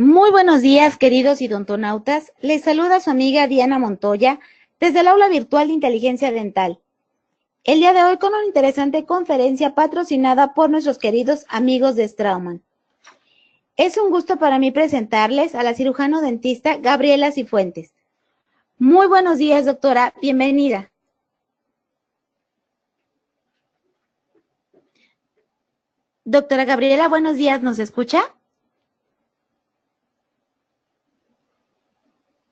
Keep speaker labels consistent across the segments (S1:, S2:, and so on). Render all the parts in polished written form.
S1: Muy buenos días, queridos idontonautas. Les saluda su amiga Diana Montoya desde el aula virtual de inteligencia dental. El día de hoy con una interesante conferencia patrocinada por nuestros queridos amigos de Straumann. Es un gusto para mí presentarles a la cirujano dentista Gabriela Cifuentes. Muy buenos días, doctora. Bienvenida. Doctora Gabriela, buenos días. ¿Nos escucha?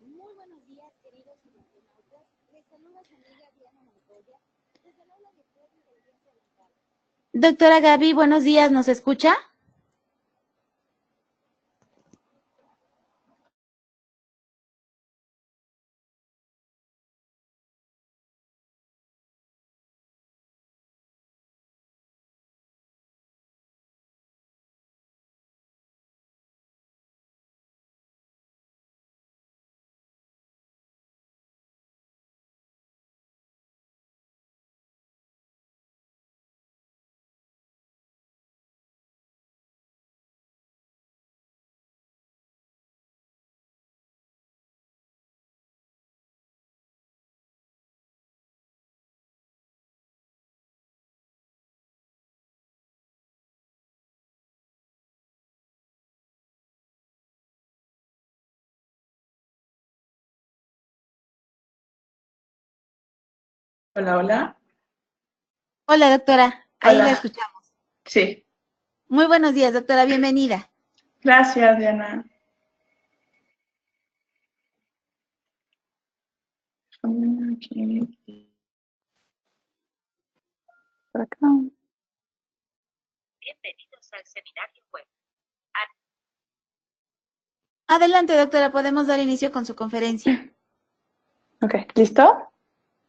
S1: Muy buenos días, queridos idontonautas. Les saluda su amiga Diana Montoya desde el aula virtual de inteligencia dental. Doctora Gaby, buenos días. ¿Nos escucha?
S2: Hola, hola.
S1: Hola, doctora. Ahí la
S2: Hola.
S1: escuchamos.
S2: Sí.
S1: Muy buenos días, doctora. Bienvenida.
S2: Gracias, Diana. Aquí. Por acá.
S3: Bienvenidos al seminario web.
S1: Adelante, doctora. Podemos dar inicio con su conferencia.
S2: Ok, ¿listo?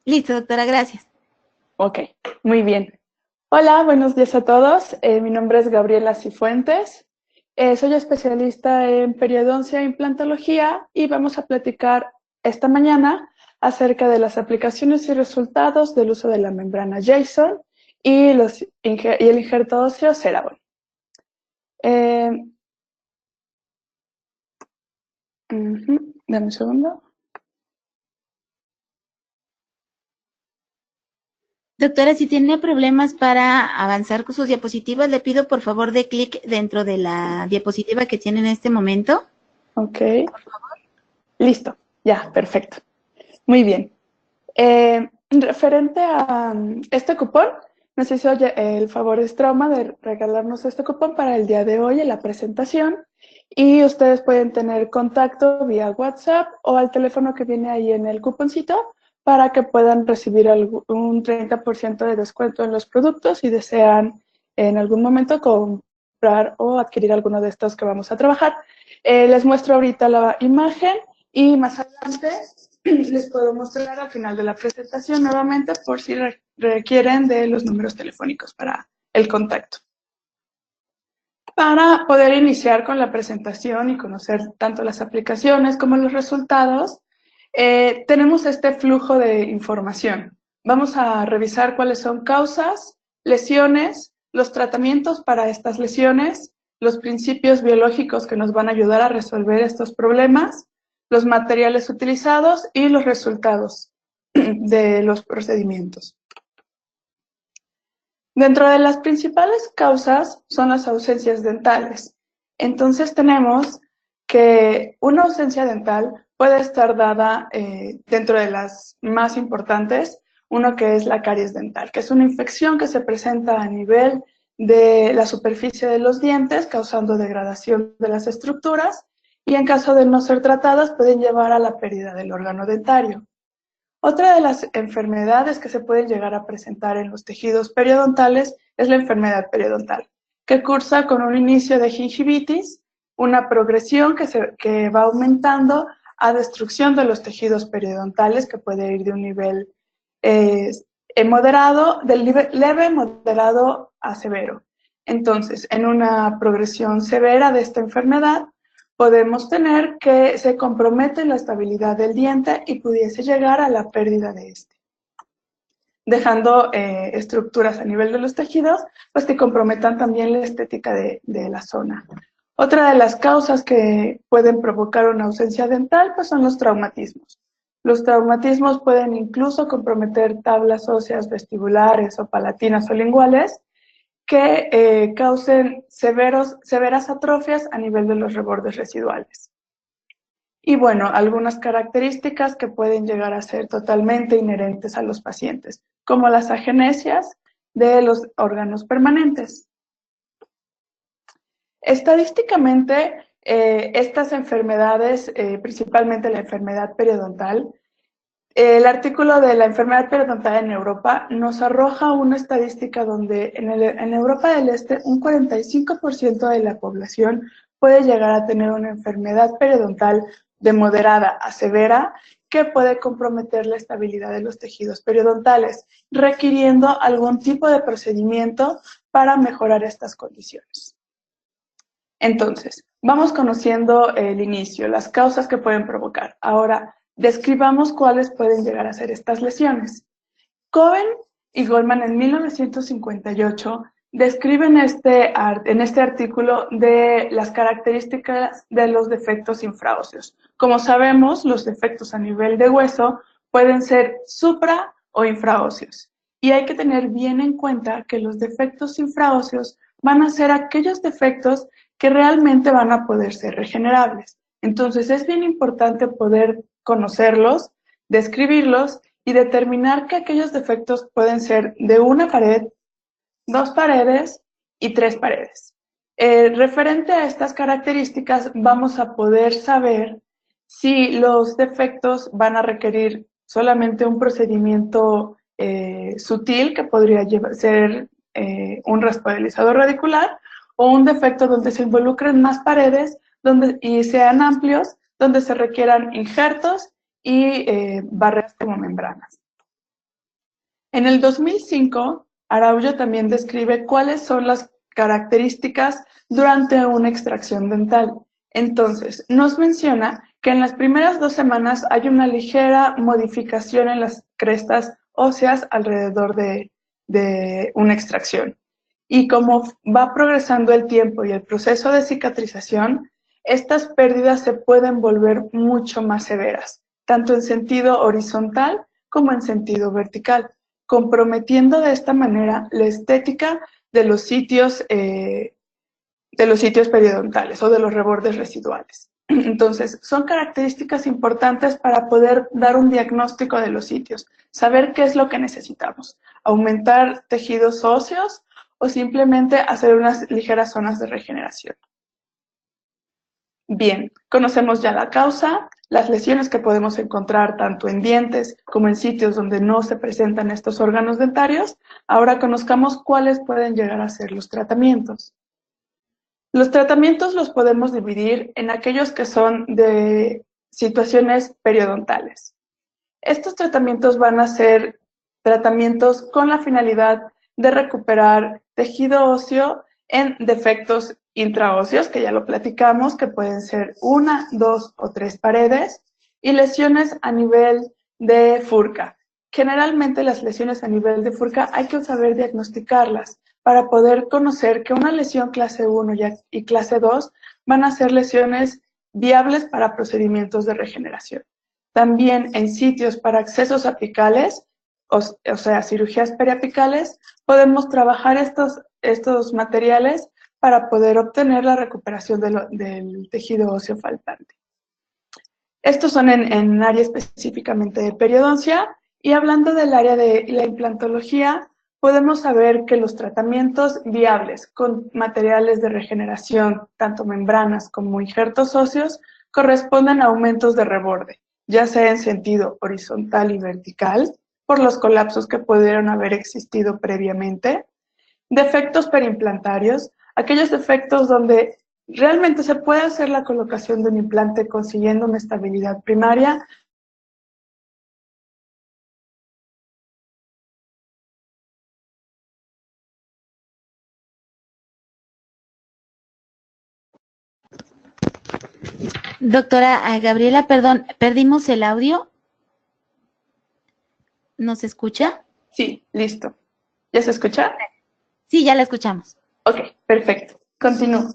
S1: Listo, doctora. Gracias.
S2: Ok, muy bien. Hola, buenos días a todos. Mi nombre es Gabriela Cifuentes. Soy especialista en periodoncia e implantología y vamos a platicar esta mañana acerca de las aplicaciones y resultados del uso de la membrana Jason y el injerto óseo Cerebral. Dame un segundo.
S1: Doctora, si tiene problemas para avanzar con sus diapositivas, le pido por favor de clic dentro de la diapositiva que tiene en este momento.
S2: Ok. Listo. Ya, perfecto. Muy bien. Referente a este cupón, nos hizo el favor Strauma de regalarnos este cupón para el día de hoy en la presentación y ustedes pueden tener contacto vía WhatsApp o al teléfono que viene ahí en el cuponcito para que puedan recibir un 30% de descuento en los productos si desean en algún momento comprar o adquirir alguno de estos que vamos a trabajar. Les muestro ahorita la imagen y más adelante les puedo mostrar al final de la presentación nuevamente por si requieren de los números telefónicos para el contacto. Para poder iniciar con la presentación y conocer tanto las aplicaciones como los resultados, tenemos este flujo de información. Vamos a revisar cuáles son causas, lesiones, los tratamientos para estas lesiones, los principios biológicos que nos van a ayudar a resolver estos problemas, los materiales utilizados y los resultados de los procedimientos. Dentro de las principales causas son las ausencias dentales. Entonces tenemos que una ausencia dental puede estar dada dentro de las más importantes, uno que es la caries dental, que es una infección que se presenta a nivel de la superficie de los dientes, causando degradación de las estructuras, y en caso de no ser tratadas pueden llevar a la pérdida del órgano dentario. Otra de las enfermedades que se pueden llegar a presentar en los tejidos periodontales es la enfermedad periodontal, que cursa con un inicio de gingivitis, una progresión que va aumentando a destrucción de los tejidos periodontales, que puede ir de un nivel moderado, del nivel leve, moderado a severo. Entonces, en una progresión severa de esta enfermedad, podemos tener que se compromete la estabilidad del diente y pudiese llegar a la pérdida de este, dejando estructuras a nivel de los tejidos, pues que comprometan también la estética de la zona. Otra de las causas que pueden provocar una ausencia dental pues son los traumatismos. Los traumatismos pueden incluso comprometer tablas óseas vestibulares o palatinas o linguales que causen severas atrofias a nivel de los rebordes residuales. Y bueno, algunas características que pueden llegar a ser totalmente inherentes a los pacientes, como las agenesias de los órganos permanentes. Estadísticamente, estas enfermedades, principalmente la enfermedad periodontal, el artículo de la enfermedad periodontal en Europa nos arroja una estadística donde en Europa del Este un 45% de la población puede llegar a tener una enfermedad periodontal de moderada a severa que puede comprometer la estabilidad de los tejidos periodontales, requiriendo algún tipo de procedimiento para mejorar estas condiciones. Entonces, vamos conociendo el inicio, las causas que pueden provocar. Ahora, describamos cuáles pueden llegar a ser estas lesiones. Cohen y Goldman en 1958 describen en este artículo de las características de los defectos infraóseos. Como sabemos, los defectos a nivel de hueso pueden ser supra o infraóseos. Y hay que tener bien en cuenta que los defectos infraóseos van a ser aquellos defectos que realmente van a poder ser regenerables. Entonces es bien importante poder conocerlos, describirlos y determinar que aquellos defectos pueden ser de una pared, 2 paredes y 3 paredes. Referente a estas características, vamos a poder saber si los defectos van a requerir solamente un procedimiento sutil, que podría ser un raspadilizador radicular, o un defecto donde se involucren más paredes y sean amplios, donde se requieran injertos y barreras como membranas. En el 2005, Araujo también describe cuáles son las características durante una extracción dental. Entonces, nos menciona que en las primeras 2 semanas hay una ligera modificación en las crestas óseas alrededor de una extracción. Y como va progresando el tiempo y el proceso de cicatrización, estas pérdidas se pueden volver mucho más severas, tanto en sentido horizontal como en sentido vertical, comprometiendo de esta manera la estética de los sitios periodontales o de los rebordes residuales. Entonces, son características importantes para poder dar un diagnóstico de los sitios, saber qué es lo que necesitamos, aumentar tejidos óseos o simplemente hacer unas ligeras zonas de regeneración. Bien, conocemos ya la causa, las lesiones que podemos encontrar tanto en dientes como en sitios donde no se presentan estos órganos dentarios. Ahora conozcamos cuáles pueden llegar a ser los tratamientos. Los tratamientos los podemos dividir en aquellos que son de situaciones periodontales. Estos tratamientos van a ser tratamientos con la finalidad de recuperar tejido óseo en defectos intraóseos, que ya lo platicamos, que pueden ser 1, 2 o 3 paredes, y lesiones a nivel de furca. Generalmente las lesiones a nivel de furca hay que saber diagnosticarlas para poder conocer que una lesión clase 1 y clase 2 van a ser lesiones viables para procedimientos de regeneración. También en sitios para accesos apicales, o sea, cirugías periapicales, podemos trabajar estos materiales para poder obtener la recuperación del tejido óseo faltante. Estos son en área específicamente de periodoncia, y hablando del área de la implantología, podemos saber que los tratamientos viables con materiales de regeneración, tanto membranas como injertos óseos, corresponden a aumentos de reborde, ya sea en sentido horizontal y vertical, por los colapsos que pudieron haber existido previamente, defectos perimplantarios, aquellos defectos donde realmente se puede hacer la colocación de un implante consiguiendo una estabilidad primaria.
S1: Doctora Gabriela, perdón, ¿perdimos el audio? ¿Nos escucha?
S2: Sí, listo. ¿Ya se escucha?
S1: Sí, ya la escuchamos.
S2: Ok, perfecto. Continúo.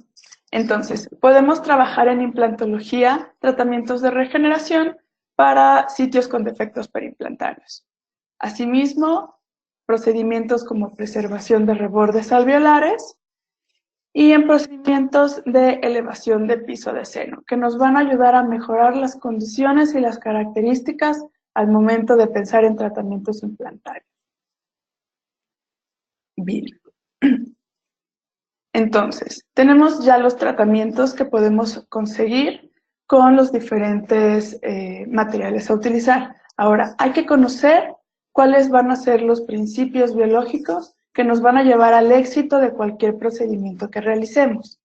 S2: Entonces, podemos trabajar en implantología, tratamientos de regeneración para sitios con defectos periimplantarios. Asimismo, procedimientos como preservación de rebordes alveolares y en procedimientos de elevación de piso de seno, que nos van a ayudar a mejorar las condiciones y las características al momento de pensar en tratamientos implantarios. Bien. Entonces, tenemos ya los tratamientos que podemos conseguir con los diferentes materiales a utilizar. Ahora, hay que conocer cuáles van a ser los principios biológicos que nos van a llevar al éxito de cualquier procedimiento que realicemos.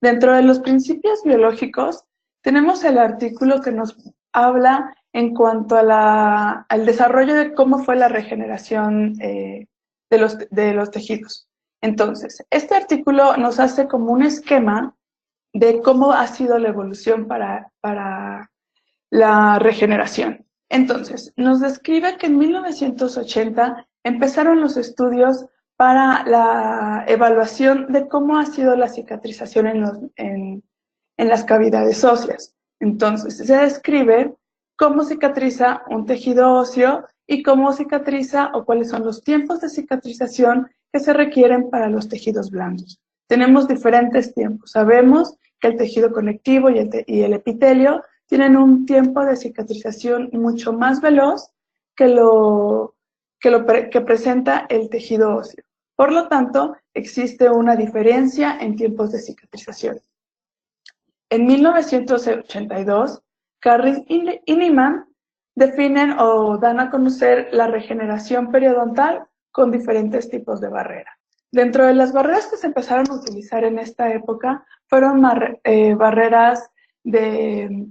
S2: Dentro de los principios biológicos, tenemos el artículo que nos habla en cuanto a al desarrollo de cómo fue la regeneración de los tejidos. Entonces, este artículo nos hace como un esquema de cómo ha sido la evolución para la regeneración. Entonces, nos describe que en 1980 empezaron los estudios para la evaluación de cómo ha sido la cicatrización en las cavidades óseas. Entonces, se describe cómo cicatriza un tejido óseo y cómo cicatriza o cuáles son los tiempos de cicatrización que se requieren para los tejidos blandos. Tenemos diferentes tiempos. Sabemos que el tejido conectivo y el epitelio tienen un tiempo de cicatrización mucho más veloz que presenta el tejido óseo. Por lo tanto, existe una diferencia en tiempos de cicatrización. En 1982, Carrin y Niemann definen o dan a conocer la regeneración periodontal con diferentes tipos de barrera. Dentro de las barreras que se empezaron a utilizar en esta época fueron barreras de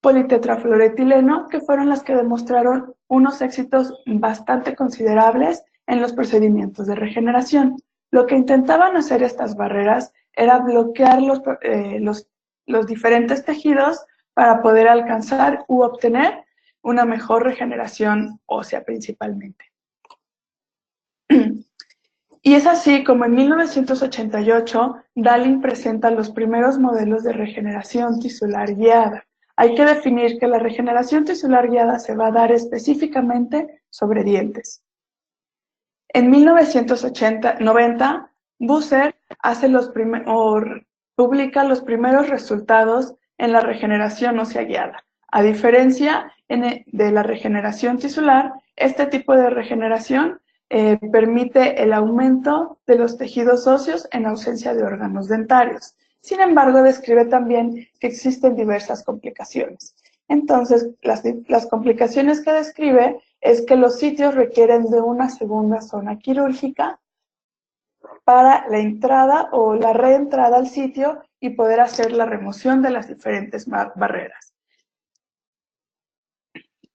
S2: politetrafluoretileno, que fueron las que demostraron unos éxitos bastante considerables en los procedimientos de regeneración. Lo que intentaban hacer estas barreras era bloquear los diferentes tejidos para poder alcanzar u obtener una mejor regeneración ósea principalmente. Y es así como en 1988 Dahlin presenta los primeros modelos de regeneración tisular guiada. Hay que definir que la regeneración tisular guiada se va a dar específicamente sobre dientes. En 1990, Busser publica los primeros resultados en la regeneración ósea guiada. A diferencia de la regeneración tisular, este tipo de regeneración permite el aumento de los tejidos óseos en ausencia de órganos dentarios. Sin embargo, describe también que existen diversas complicaciones. Entonces, las complicaciones que describe es que los sitios requieren de una segunda zona quirúrgica para la entrada o la reentrada al sitio y poder hacer la remoción de las diferentes barreras.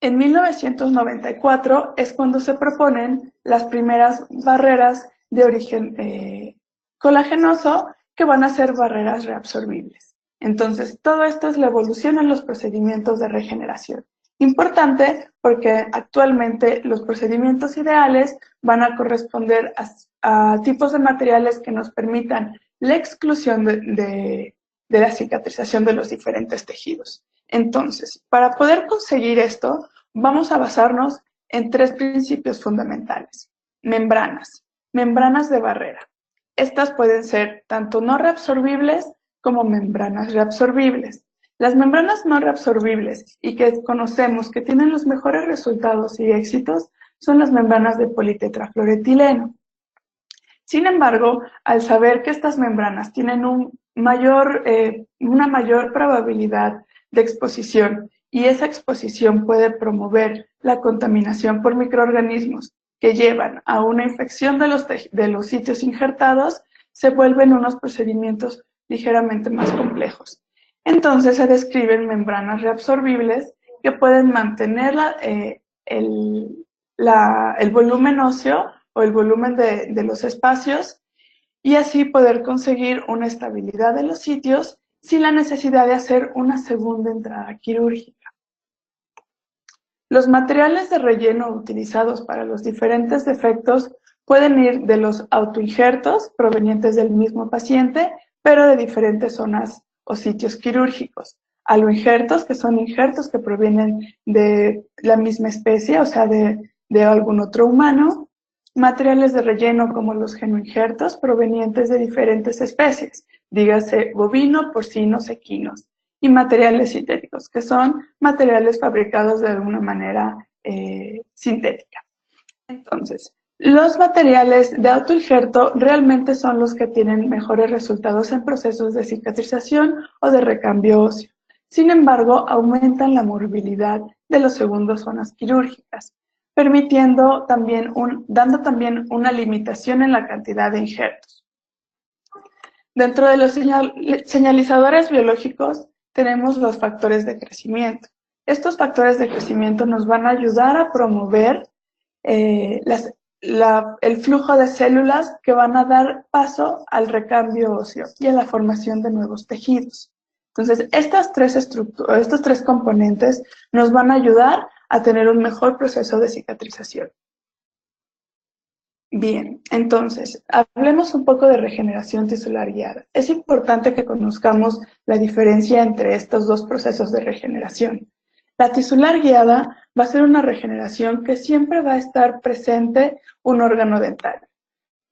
S2: En 1994 es cuando se proponen las primeras barreras de origen colagenoso, que van a ser barreras reabsorbibles. Entonces, todo esto es la evolución en los procedimientos de regeneración. Importante porque actualmente los procedimientos ideales van a corresponder a tipos de materiales que nos permitan la exclusión de la cicatrización de los diferentes tejidos. Entonces, para poder conseguir esto, vamos a basarnos en tres principios fundamentales. Membranas de barrera. Estas pueden ser tanto no reabsorbibles como membranas reabsorbibles. Las membranas no reabsorbibles y que conocemos que tienen los mejores resultados y éxitos son las membranas de politetrafluoretileno. Sin embargo, al saber que estas membranas tienen una mayor probabilidad de exposición y esa exposición puede promover la contaminación por microorganismos que llevan a una infección de los sitios injertados, se vuelven unos procedimientos ligeramente más complejos. Entonces se describen membranas reabsorbibles que pueden mantener el volumen óseo o el volumen de los espacios y así poder conseguir una estabilidad de los sitios sin la necesidad de hacer una segunda entrada quirúrgica. Los materiales de relleno utilizados para los diferentes defectos pueden ir de los autoinjertos provenientes del mismo paciente pero de diferentes zonas o sitios quirúrgicos. Aloinjertos, que son injertos que provienen de la misma especie, o sea, de algún otro humano. Materiales de relleno como los genoinjertos provenientes de diferentes especies, dígase bovino, porcinos, equinos. Y materiales sintéticos, que son materiales fabricados de alguna manera sintética. Entonces, los materiales de autoinjerto realmente son los que tienen mejores resultados en procesos de cicatrización o de recambio óseo. Sin embargo, aumentan la morbilidad de los segundos zonas quirúrgicas, dando también una limitación en la cantidad de injertos. Dentro de los señalizadores biológicos tenemos los factores de crecimiento. Estos factores de crecimiento nos van a ayudar a promover el flujo de células que van a dar paso al recambio óseo y a la formación de nuevos tejidos. Entonces, estos tres componentes nos van a ayudar a tener un mejor proceso de cicatrización. Bien, entonces, hablemos un poco de regeneración tisular guiada. Es importante que conozcamos la diferencia entre estos dos procesos de regeneración. La tisular guiada va a ser una regeneración que siempre va a estar presente un órgano dental.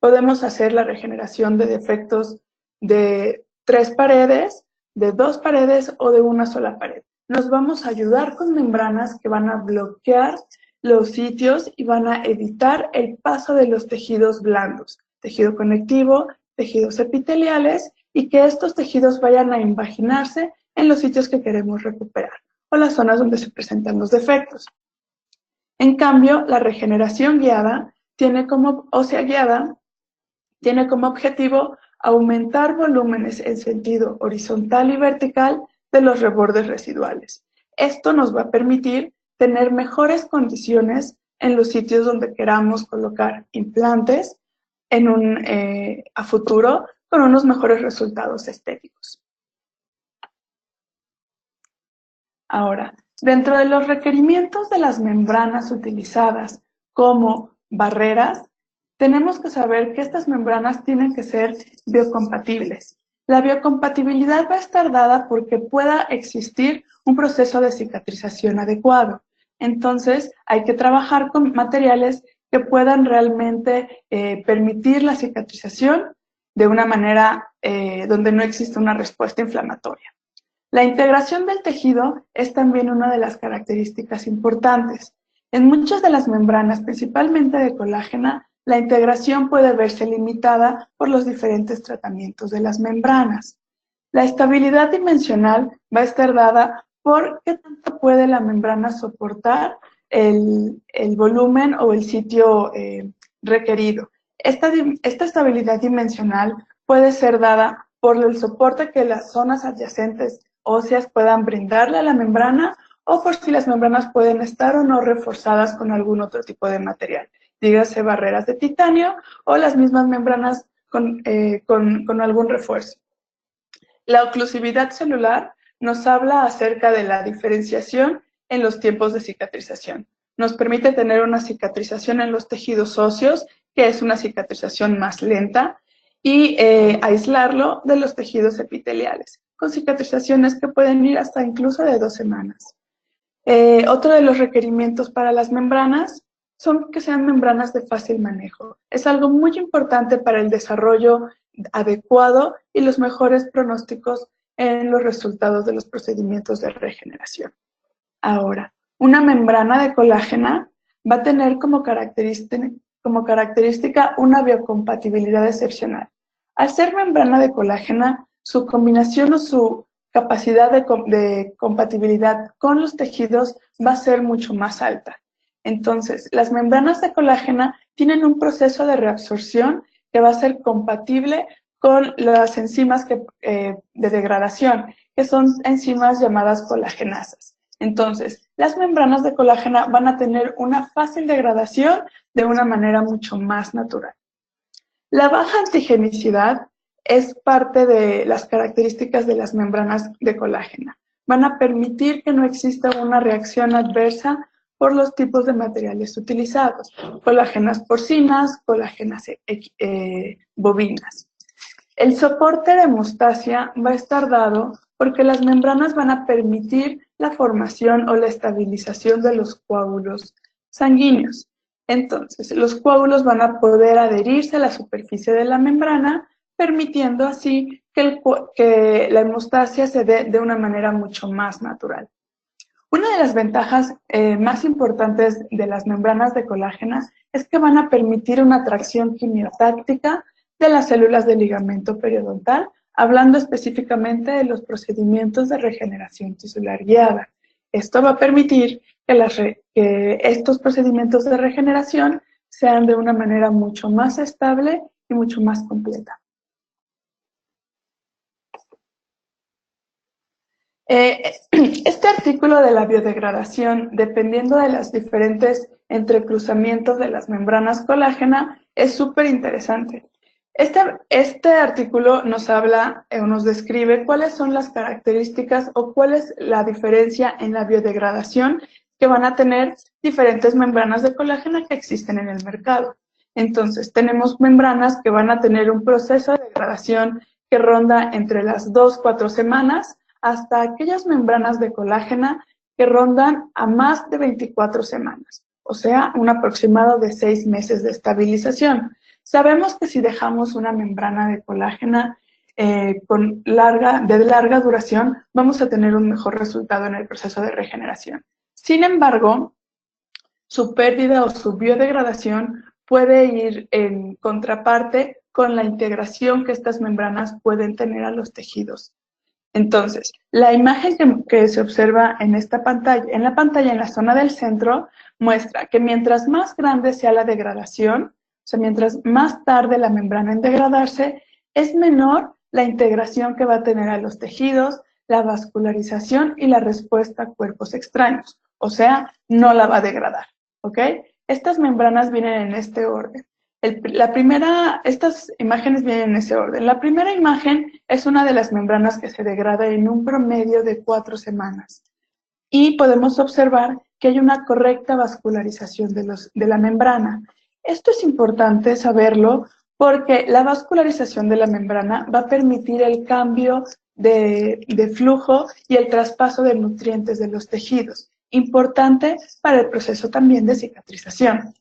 S2: Podemos hacer la regeneración de defectos de 3 paredes, de 2 paredes o de una sola pared. Nos vamos a ayudar con membranas que van a bloquear los sitios y van a evitar el paso de los tejidos blandos, tejido conectivo, tejidos epiteliales, y que estos tejidos vayan a invaginarse en los sitios que queremos recuperar o las zonas donde se presentan los defectos. En cambio, la regeneración guiada tiene como objetivo aumentar volúmenes en sentido horizontal y vertical de los rebordes residuales. Esto nos va a permitir tener mejores condiciones en los sitios donde queramos colocar implantes a futuro con unos mejores resultados estéticos. Ahora, dentro de los requerimientos de las membranas utilizadas como barreras, tenemos que saber que estas membranas tienen que ser biocompatibles. La biocompatibilidad va a estar dada porque pueda existir un proceso de cicatrización adecuado. Entonces, hay que trabajar con materiales que puedan realmente permitir la cicatrización de una manera donde no existe una respuesta inflamatoria. La integración del tejido es también una de las características importantes. En muchas de las membranas, principalmente de colágeno, la integración puede verse limitada por los diferentes tratamientos de las membranas. La estabilidad dimensional va a estar dada por qué tanto puede la membrana soportar el volumen o el sitio requerido. Esta estabilidad dimensional puede ser dada por el soporte que las zonas adyacentes óseas puedan brindarle a la membrana o por si las membranas pueden estar o no reforzadas con algún otro tipo de material. Dígase barreras de titanio o las mismas membranas con algún refuerzo. La oclusividad celular nos habla acerca de la diferenciación en los tiempos de cicatrización. Nos permite tener una cicatrización en los tejidos óseos, que es una cicatrización más lenta, y aislarlo de los tejidos epiteliales, con cicatrizaciones que pueden ir hasta incluso de 2 semanas. Otro de los requerimientos para las membranas son que sean membranas de fácil manejo. Es algo muy importante para el desarrollo adecuado y los mejores pronósticos en los resultados de los procedimientos de regeneración. Ahora, una membrana de colágeno va a tener como característica una biocompatibilidad excepcional. Al ser membrana de colágeno, su combinación o su capacidad de compatibilidad con los tejidos va a ser mucho más alta. Entonces, las membranas de colágeno tienen un proceso de reabsorción que va a ser compatible con las enzimas de degradación, que son enzimas llamadas colagenasas. Entonces, las membranas de colágeno van a tener una fácil degradación de una manera mucho más natural. La baja antigenicidad es parte de las características de las membranas de colágeno. Van a permitir que no exista una reacción adversa por los tipos de materiales utilizados, colágenas porcinas, colágenas bovinas. El soporte de hemostasia va a estar dado porque las membranas van a permitir la formación o la estabilización de los coágulos sanguíneos. Entonces, los coágulos van a poder adherirse a la superficie de la membrana, permitiendo así que la hemostasia se dé de una manera mucho más natural. Una de las ventajas más importantes de las membranas de colágeno es que van a permitir una atracción quimiotáctica de las células del ligamento periodontal, hablando específicamente de los procedimientos de regeneración tisular guiada. Esto va a permitir que estos procedimientos de regeneración sean de una manera mucho más estable y mucho más completa. Este artículo de la biodegradación, dependiendo de los diferentes entrecruzamientos de las membranas colágena, es súper interesante. Este artículo nos habla o nos describe cuáles son las características o cuál es la diferencia en la biodegradación que van a tener diferentes membranas de colágeno que existen en el mercado. Entonces, tenemos membranas que van a tener un proceso de degradación que ronda entre las 2-4 semanas, hasta aquellas membranas de colágeno que rondan a más de 24 semanas, o sea, un aproximado de 6 meses de estabilización. Sabemos que si dejamos una membrana de colágeno de larga duración, vamos a tener un mejor resultado en el proceso de regeneración. Sin embargo, su pérdida o su biodegradación puede ir en contraparte con la integración que estas membranas pueden tener a los tejidos. Entonces, la imagen que se observa en esta pantalla, en la zona del centro, muestra que mientras más grande sea la degradación, o sea, mientras más tarde la membrana en degradarse, es menor la integración que va a tener a los tejidos, la vascularización y la respuesta a cuerpos extraños. O sea, no la va a degradar, ¿ok? Estas membranas vienen en este orden. Estas imágenes vienen en ese orden. La primera imagen es una de las membranas que se degrada en un promedio de 4 semanas. Y podemos observar que hay una correcta vascularización de la membrana. Esto es importante saberlo porque la vascularización de la membrana va a permitir el cambio de flujo y el traspaso de nutrientes de los tejidos. Importante para el proceso también de cicatrización.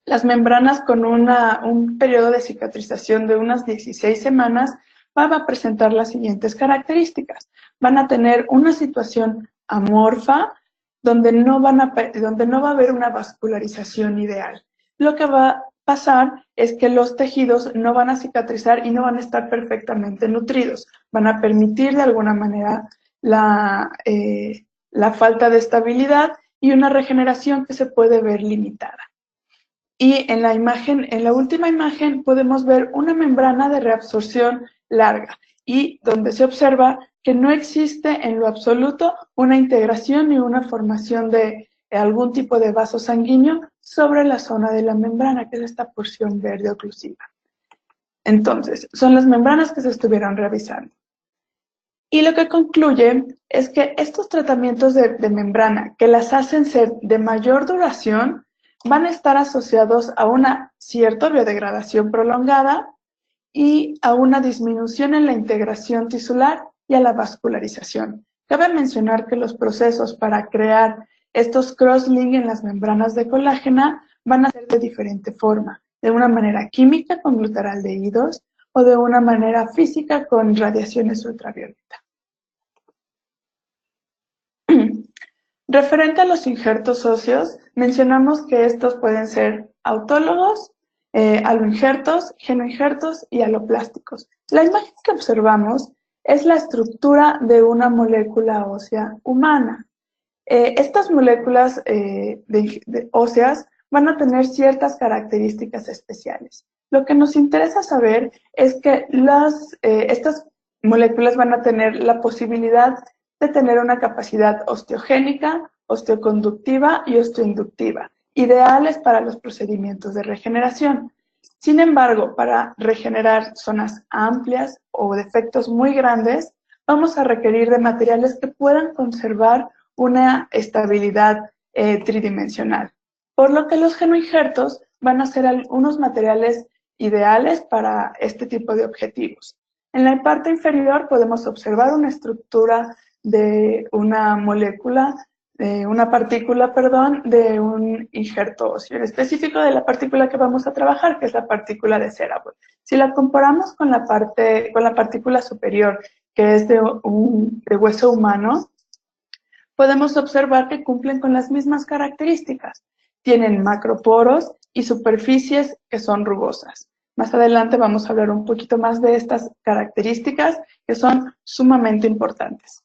S2: Las membranas con un periodo de cicatrización de unas 16 semanas van a presentar las siguientes características. Van a tener una situación amorfa donde no va a haber una vascularización ideal. Lo que va a pasar es que los tejidos no van a cicatrizar y no van a estar perfectamente nutridos. Van a permitir de alguna manera la falta de estabilidad y una regeneración que se puede ver limitada. Y en la última imagen podemos ver una membrana de reabsorción larga y donde se observa que no existe en lo absoluto una integración ni una formación de algún tipo de vaso sanguíneo sobre la zona de la membrana, que es esta porción verde oclusiva. Entonces, son las membranas que se estuvieron revisando. Y lo que concluye es que estos tratamientos de membrana que las hacen ser de mayor duración van a estar asociados a una cierta biodegradación prolongada y a una disminución en la integración tisular y a la vascularización. Cabe mencionar que los procesos para crear estos cross-link en las membranas de colágeno van a ser de diferente forma, de una manera química con glutaraldehídos o de una manera física con radiaciones ultravioleta. Referente a los injertos óseos, mencionamos que estos pueden ser autólogos, aloinjertos, genoinjertos y aloplásticos. La imagen que observamos es la estructura de una molécula ósea humana. Estas moléculas óseas van a tener ciertas características especiales. Lo que nos interesa saber es que estas moléculas van a tener la posibilidad de tener una capacidad osteogénica, osteoconductiva y osteoinductiva, ideales para los procedimientos de regeneración. Sin embargo, para regenerar zonas amplias o defectos muy grandes, vamos a requerir de materiales que puedan conservar una estabilidad tridimensional. Por lo que los genoinjertos van a ser unos materiales ideales para este tipo de objetivos. En la parte inferior podemos observar una estructura de una molécula, una partícula, perdón, de un injerto óseo, en específico de la partícula que vamos a trabajar, que es la partícula de Cerebol. Si la comparamos con la partícula superior, que es de hueso humano, podemos observar que cumplen con las mismas características. Tienen macroporos y superficies que son rugosas. Más adelante vamos a hablar un poquito más de estas características que son sumamente importantes.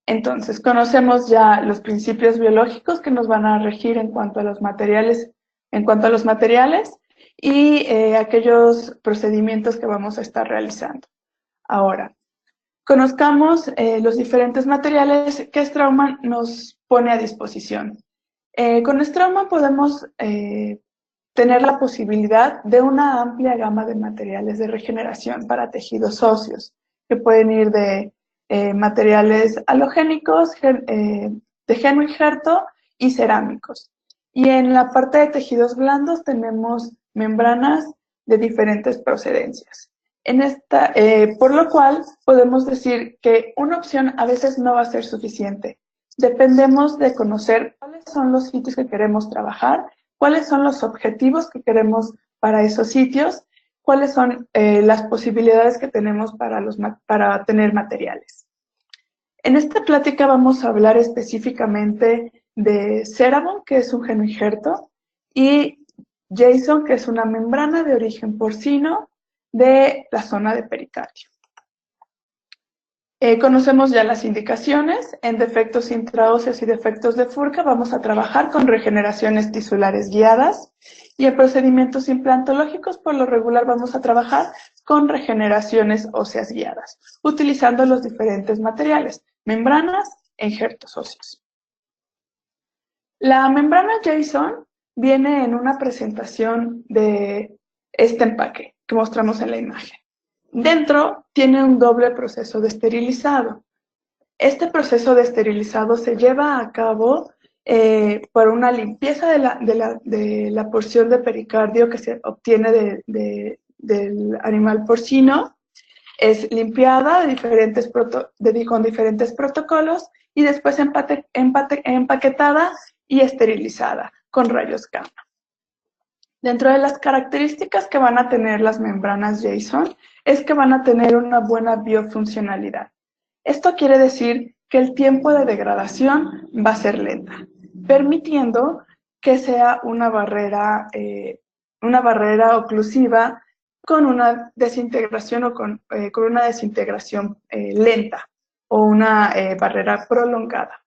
S2: Entonces, conocemos ya los principios biológicos que nos van a regir en cuanto a los materiales, y aquellos procedimientos que vamos a estar realizando. Ahora, conozcamos los diferentes materiales que Straumann nos pone a disposición. Con Straumann podemos tener la posibilidad de una amplia gama de materiales de regeneración para tejidos óseos, que pueden ir de materiales halogénicos, de genoinjerto y cerámicos. Y en la parte de tejidos blandos tenemos membranas de diferentes procedencias. Por lo cual podemos decir que una opción a veces no va a ser suficiente. Dependemos de conocer cuáles son los sitios que queremos trabajar, cuáles son los objetivos que queremos para esos sitios, cuáles son las posibilidades que tenemos para tener materiales. En esta plática vamos a hablar específicamente de Cerebol, que es un genoinjerto, y Jason, que es una membrana de origen porcino de la zona de pericardio. Conocemos ya las indicaciones. En defectos intraóseos y defectos de Furca vamos a trabajar con regeneraciones tisulares guiadas, y en procedimientos implantológicos por lo regular vamos a trabajar con regeneraciones óseas guiadas, utilizando los diferentes materiales, membranas e injertos óseos. La membrana Jason viene en una presentación de este empaque que mostramos en la imagen. Dentro tiene un doble proceso de esterilizado. Este proceso de esterilizado se lleva a cabo por una limpieza de la porción de pericardio que se obtiene del animal porcino. Es limpiada con diferentes protocolos y después empaquetada y esterilizada con rayos gamma. Dentro de las características que van a tener las membranas Jason es que van a tener una buena biofuncionalidad. Esto quiere decir que el tiempo de degradación va a ser lenta, permitiendo que sea una barrera oclusiva con una desintegración o con una desintegración lenta o una barrera prolongada.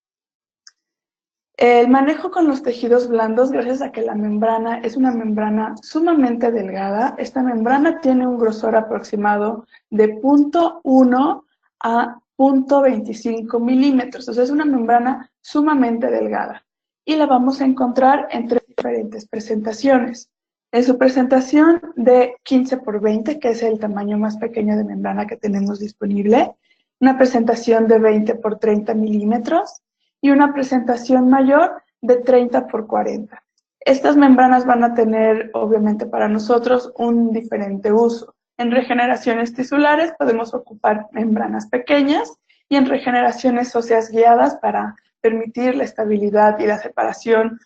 S2: El manejo con los tejidos blandos, gracias a que la membrana es una membrana sumamente delgada, esta membrana tiene un grosor aproximado de 0.1 a 0.25 milímetros, o sea, es una membrana sumamente delgada. Y la vamos a encontrar en tres diferentes presentaciones. En su presentación de 15 por 20, que es el tamaño más pequeño de membrana que tenemos disponible, una presentación de 20 por 30 milímetros, y una presentación mayor de 30 por 40. Estas membranas van a tener, obviamente, para nosotros un diferente uso. En regeneraciones tisulares podemos ocupar membranas pequeñas y en regeneraciones óseas guiadas para permitir la estabilidad y la separación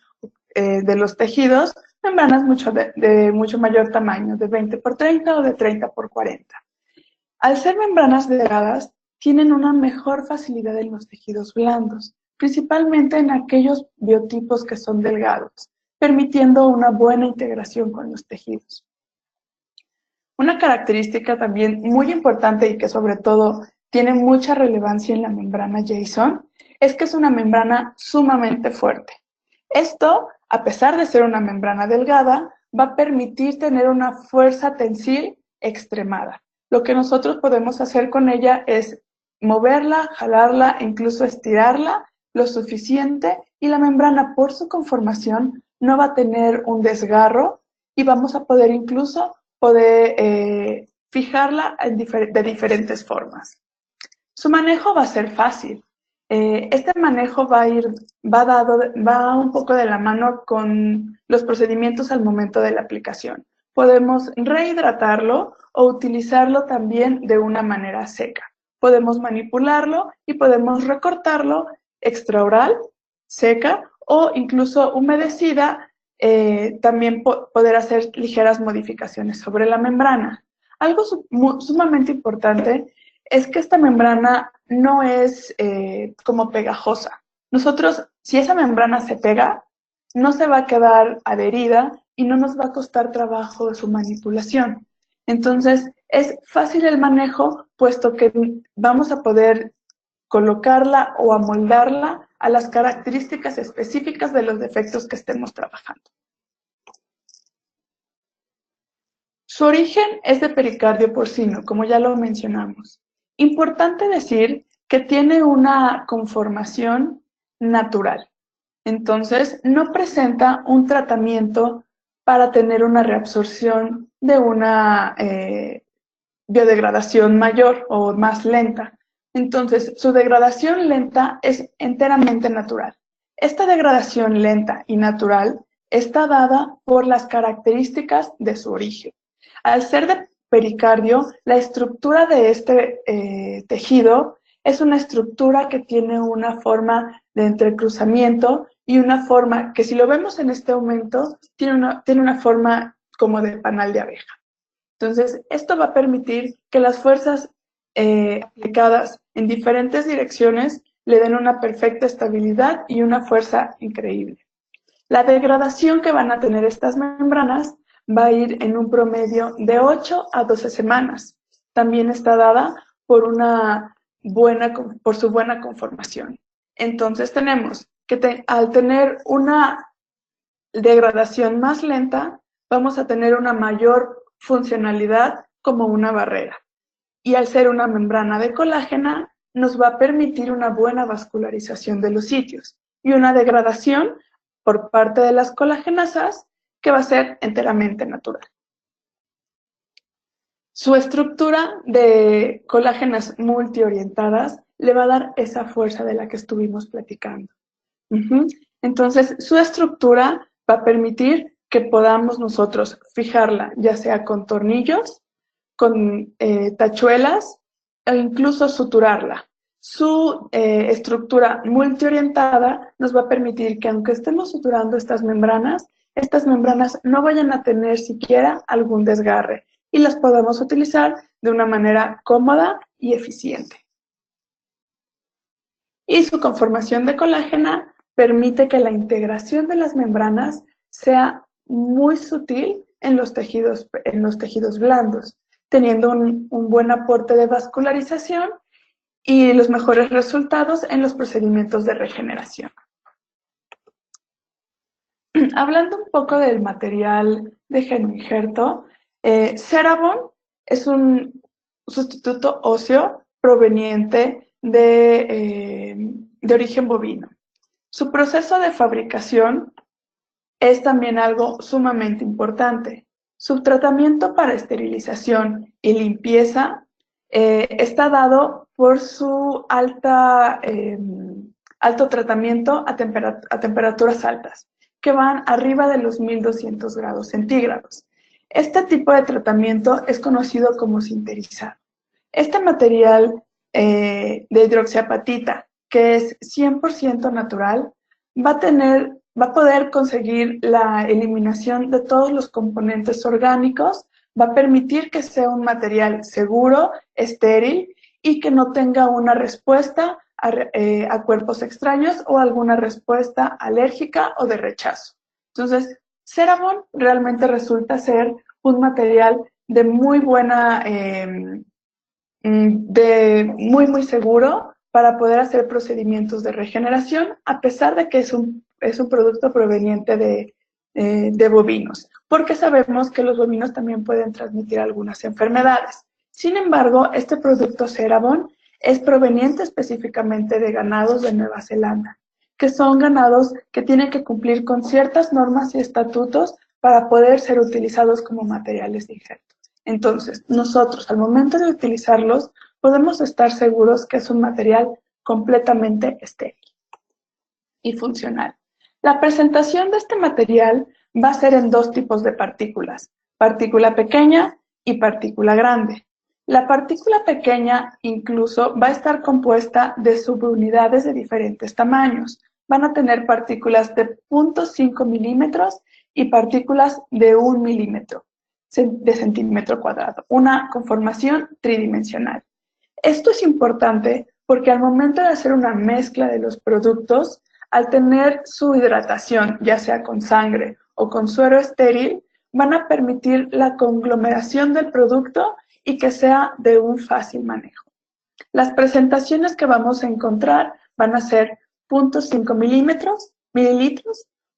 S2: de los tejidos, membranas de mucho mayor tamaño, de 20 por 30 o de 30 por 40. Al ser membranas delgadas, tienen una mejor facilidad en los tejidos blandos, principalmente en aquellos biotipos que son delgados, permitiendo una buena integración con los tejidos. Una característica también muy importante y que sobre todo tiene mucha relevancia en la membrana Jason es que es una membrana sumamente fuerte. Esto, a pesar de ser una membrana delgada, va a permitir tener una fuerza tensil extremada. Lo que nosotros podemos hacer con ella es moverla, jalarla, incluso estirarla lo suficiente, y la membrana, por su conformación, no va a tener un desgarro y vamos a poder incluso fijarla de diferentes formas. Su manejo va a ser fácil. Este manejo va un poco de la mano con los procedimientos al momento de la aplicación. Podemos rehidratarlo o utilizarlo también de una manera seca. Podemos manipularlo y podemos recortarlo extraoral, seca o incluso humedecida, también poder hacer ligeras modificaciones sobre la membrana. Algo sumamente importante es que esta membrana no es como pegajosa. Nosotros, si esa membrana se pega, no se va a quedar adherida y no nos va a costar trabajo su manipulación. Entonces, es fácil el manejo, puesto que vamos a poder colocarla o amoldarla a las características específicas de los defectos que estemos trabajando. Su origen es de pericardio porcino, como ya lo mencionamos. Importante decir que tiene una conformación natural. Entonces, no presenta un tratamiento para tener una reabsorción de una biodegradación mayor o más lenta. Entonces, su degradación lenta es enteramente natural. Esta degradación lenta y natural está dada por las características de su origen. Al ser de pericardio, la estructura de este tejido es una estructura que tiene una forma de entrecruzamiento y una forma que, si lo vemos en este aumento, tiene una forma como de panal de abeja. Entonces, esto va a permitir que las fuerzas aplicadas en diferentes direcciones le den una perfecta estabilidad y una fuerza increíble. La degradación que van a tener estas membranas va a ir en un promedio de 8 a 12 semanas. También está dada por su buena conformación. Entonces tenemos que al tener una degradación más lenta, vamos a tener una mayor funcionalidad como una barrera. Y al ser una membrana de colágena, nos va a permitir una buena vascularización de los sitios y una degradación por parte de las colagenasas que va a ser enteramente natural. Su estructura de colágenas multiorientadas le va a dar esa fuerza de la que estuvimos platicando. Entonces, su estructura va a permitir que podamos nosotros fijarla, ya sea con tornillos, con tachuelas o incluso suturarla. Su estructura multiorientada nos va a permitir que, aunque estemos suturando estas membranas no vayan a tener siquiera algún desgarre y las podamos utilizar de una manera cómoda y eficiente. Y su conformación de colágena permite que la integración de las membranas sea muy sutil en los tejidos blandos, teniendo un buen aporte de vascularización y los mejores resultados en los procedimientos de regeneración. Hablando un poco del material de genoinjerto, Ceravon es un sustituto óseo proveniente de origen bovino. Su proceso de fabricación es también algo sumamente importante. Su tratamiento para esterilización y limpieza está dado por su alto tratamiento a temperaturas altas, que van arriba de los 1200 grados centígrados. Este tipo de tratamiento es conocido como sinterizado. Este material de hidroxiapatita, que es 100% natural, va a poder conseguir la eliminación de todos los componentes orgánicos, va a permitir que sea un material seguro, estéril y que no tenga una respuesta a cuerpos extraños o alguna respuesta alérgica o de rechazo. Entonces, Ceravon realmente resulta ser un material de muy buena, muy seguro para poder hacer procedimientos de regeneración, a pesar de que es un producto proveniente de bovinos, porque sabemos que los bovinos también pueden transmitir algunas enfermedades. Sin embargo, este producto Ceravon es proveniente específicamente de ganados de Nueva Zelanda, que son ganados que tienen que cumplir con ciertas normas y estatutos para poder ser utilizados como materiales de injerto. Entonces, nosotros, al momento de utilizarlos, podemos estar seguros que es un material completamente estéril y funcional. La presentación de este material va a ser en dos tipos de partículas, partícula pequeña y partícula grande. La partícula pequeña incluso va a estar compuesta de subunidades de diferentes tamaños. Van a tener partículas de 0.5 milímetros y partículas de 1 milímetro de centímetro cuadrado, una conformación tridimensional. Esto es importante porque al momento de hacer una mezcla de los productos, al tener su hidratación, ya sea con sangre o con suero estéril, van a permitir la conglomeración del producto y que sea de un fácil manejo. Las presentaciones que vamos a encontrar van a ser 0.5 mililitros,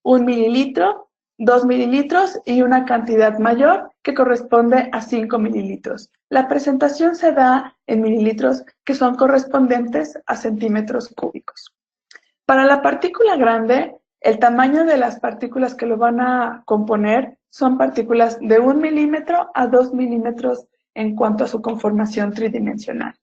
S2: 1 mililitro, 2 mililitros y una cantidad mayor que corresponde a 5 mililitros. La presentación se da en mililitros que son correspondientes a centímetros cúbicos. Para la partícula grande, el tamaño de las partículas que lo van a componer son partículas de 1 milímetro a 2 milímetros en cuanto a su conformación tridimensional.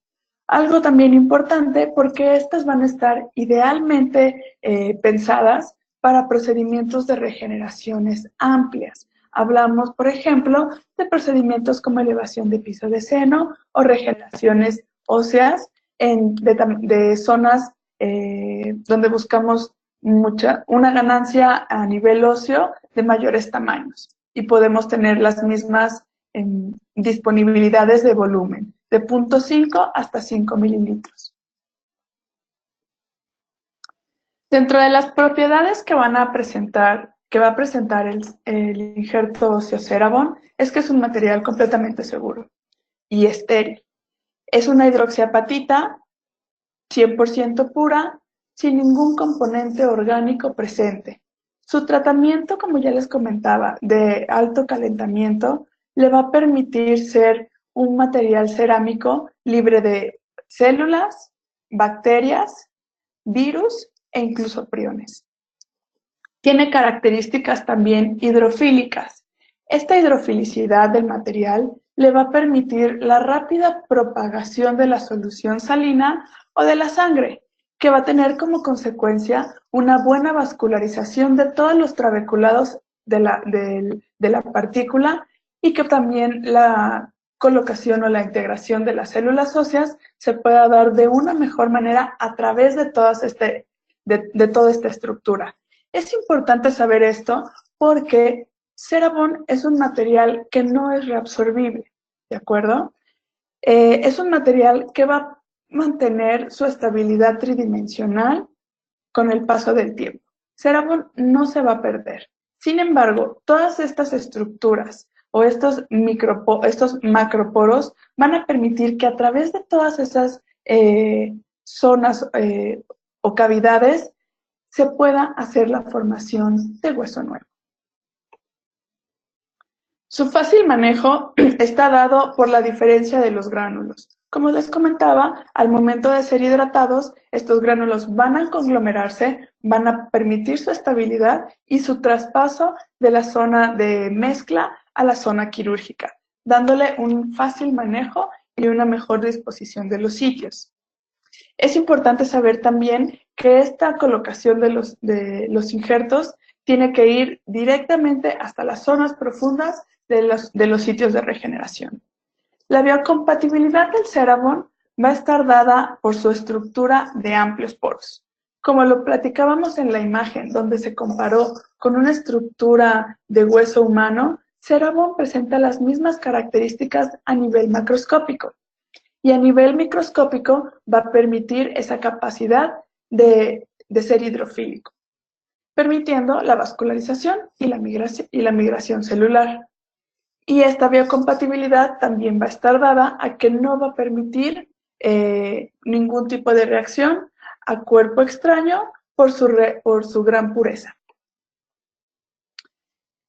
S2: Algo también importante porque estas van a estar idealmente pensadas para procedimientos de regeneraciones amplias. Hablamos, por ejemplo, de procedimientos como elevación de piso de seno o regeneraciones óseas de zonas donde buscamos una ganancia a nivel óseo de mayores tamaños y podemos tener las mismas disponibilidades de volumen, de 0.5 hasta 5 mililitros. Dentro de las propiedades que va a presentar el injerto óseo Cerebon es que es un material completamente seguro y estéril. Es una hidroxiapatita 100% pura, sin ningún componente orgánico presente. Su tratamiento, como ya les comentaba, de alto calentamiento, le va a permitir ser un material cerámico libre de células, bacterias, virus e incluso priones. Tiene características también hidrofílicas. Esta hidrofilicidad del material le va a permitir la rápida propagación de la solución salina o de la sangre, que va a tener como consecuencia una buena vascularización de todos los trabeculados de la partícula y que también la colocación o la integración de las células óseas se pueda dar de una mejor manera a través de toda esta estructura. Es importante saber esto porque Cerebon es un material que no es reabsorbible, ¿de acuerdo? Es un material que va a mantener su estabilidad tridimensional con el paso del tiempo. Cerebon no se va a perder. Sin embargo, todas estas estructuras o estos macroporos van a permitir que a través de todas esas zonas o cavidades se pueda hacer la formación de hueso nuevo. Su fácil manejo está dado por la diferencia de los gránulos. Como les comentaba, al momento de ser hidratados, estos gránulos van a conglomerarse, van a permitir su estabilidad y su traspaso de la zona de mezcla a la zona quirúrgica, dándole un fácil manejo y una mejor disposición de los sitios. Es importante saber también que esta colocación de los injertos tiene que ir directamente hasta las zonas profundas de los sitios de regeneración. La biocompatibilidad del Cerebon va a estar dada por su estructura de amplios poros. Como lo platicábamos en la imagen, donde se comparó con una estructura de hueso humano, Cerebon presenta las mismas características a nivel macroscópico. Y a nivel microscópico va a permitir esa capacidad de ser hidrofílico, permitiendo la vascularización y la migración celular. Y esta biocompatibilidad también va a estar dada a que no va a permitir ningún tipo de reacción a cuerpo extraño por su gran pureza.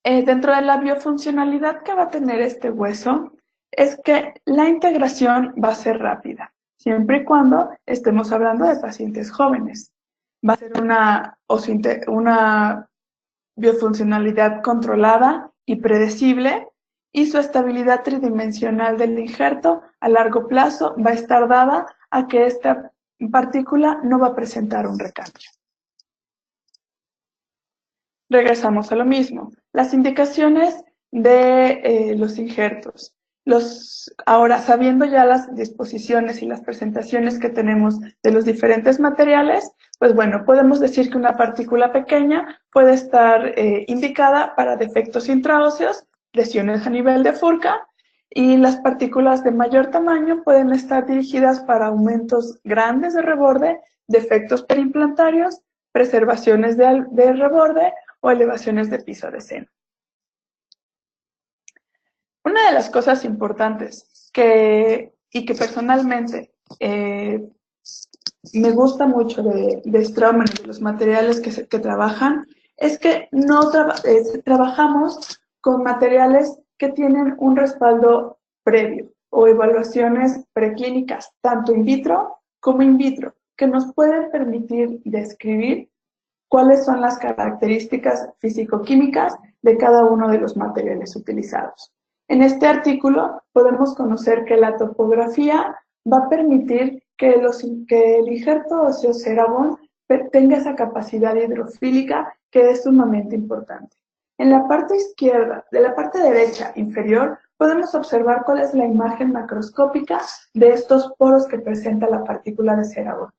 S2: Dentro de la biofuncionalidad que va a tener este hueso, es que la integración va a ser rápida, siempre y cuando estemos hablando de pacientes jóvenes. Va a ser una biofuncionalidad controlada y predecible, y su estabilidad tridimensional del injerto a largo plazo va a estar dada a que esta partícula no va a presentar un recambio. Regresamos a lo mismo. Las indicaciones de los injertos. Ahora, sabiendo ya las disposiciones y las presentaciones que tenemos de los diferentes materiales, pues bueno, podemos decir que una partícula pequeña puede estar indicada para defectos intraóseos, lesiones a nivel de Furca, y las partículas de mayor tamaño pueden estar dirigidas para aumentos grandes de reborde, defectos perimplantarios, preservaciones de reborde o elevaciones de piso de seno. Una de las cosas importantes que personalmente me gusta mucho de Straumann y de los materiales que trabajan es que trabajamos con materiales que tienen un respaldo previo o evaluaciones preclínicas, tanto in vitro como in vitro, que nos pueden permitir describir cuáles son las características físico-químicas de cada uno de los materiales utilizados. En este artículo podemos conocer que la topografía va a permitir que el injerto óseo Cerebon tenga esa capacidad hidrofílica que es sumamente importante. En la parte izquierda, de la parte derecha inferior, podemos observar cuál es la imagen macroscópica de estos poros que presenta la partícula de Cerebon.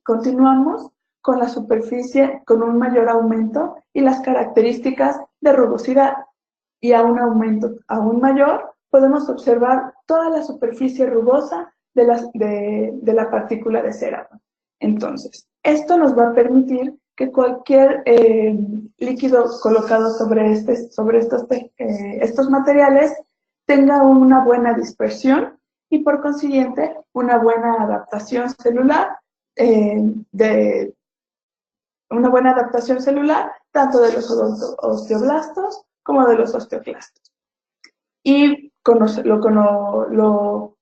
S2: Continuamos con la superficie con un mayor aumento y las características de rugosidad. Y a un aumento aún mayor, podemos observar toda la superficie rugosa de la partícula de Cerebon. Entonces, esto nos va a permitir que cualquier líquido colocado sobre estos materiales tenga una buena dispersión y, por consiguiente, una buena adaptación celular tanto de los osteoblastos como de los osteoclastos. Y lo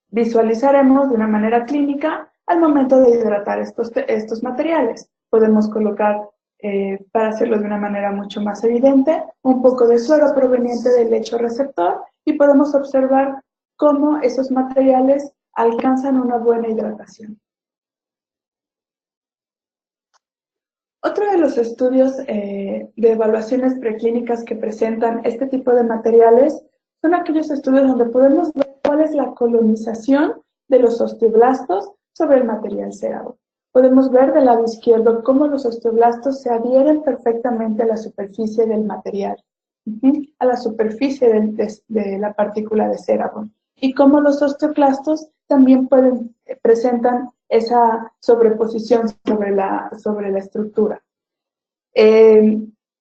S2: visualizaremos de una manera clínica al momento de hidratar estos materiales. Podemos colocar, para hacerlo de una manera mucho más evidente, un poco de suero proveniente del lecho receptor y podemos observar cómo esos materiales alcanzan una buena hidratación. Otro de los estudios de evaluaciones preclínicas que presentan este tipo de materiales son aquellos estudios donde podemos ver cuál es la colonización de los osteoblastos sobre el material Cerebon. Podemos ver del lado izquierdo cómo los osteoblastos se adhieren perfectamente a la superficie del material, a la superficie de la partícula de Cerebon, y cómo los osteoclastos también presentan esa sobreposición sobre la estructura.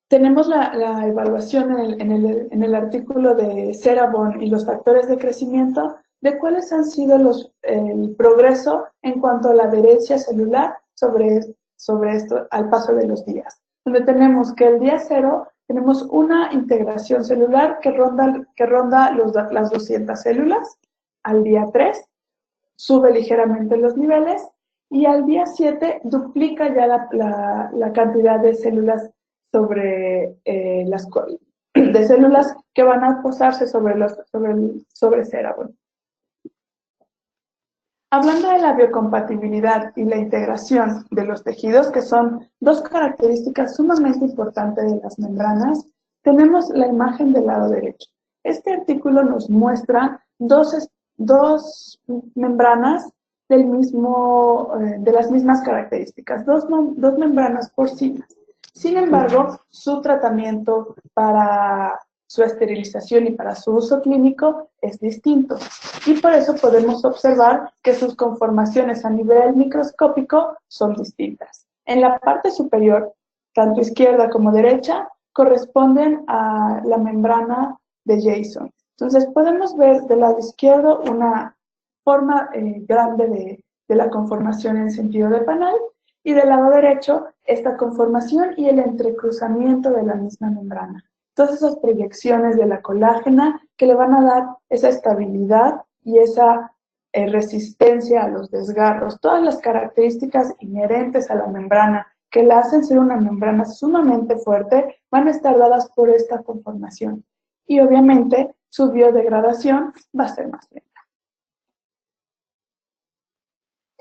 S2: Tenemos la evaluación en el artículo de Cerebon y los factores de crecimiento de cuáles han sido el progreso en cuanto a la adherencia celular sobre esto al paso de los días. Donde tenemos que el día 0 tenemos una integración celular que ronda las 200 células. Al día 3 sube ligeramente los niveles y al día 7 duplica ya la cantidad de células de células que van a posarse sobre Cerebon. Hablando de la biocompatibilidad y la integración de los tejidos, que son dos características sumamente importantes de las membranas, tenemos la imagen del lado derecho. Este artículo nos muestra dos membranas de las mismas características, dos membranas porcinas. Sin embargo, su tratamiento para su esterilización y para su uso clínico es distinto. Y por eso podemos observar que sus conformaciones a nivel microscópico son distintas. En la parte superior, tanto izquierda como derecha, corresponden a la membrana de Jason. Entonces podemos ver del lado izquierdo una forma grande de la conformación en sentido de panal y del lado derecho esta conformación y el entrecruzamiento de la misma membrana. Todas esas proyecciones de la colágena que le van a dar esa estabilidad y esa resistencia a los desgarros, todas las características inherentes a la membrana que la hacen ser una membrana sumamente fuerte, van a estar dadas por esta conformación. Y obviamente su biodegradación va a ser más lenta.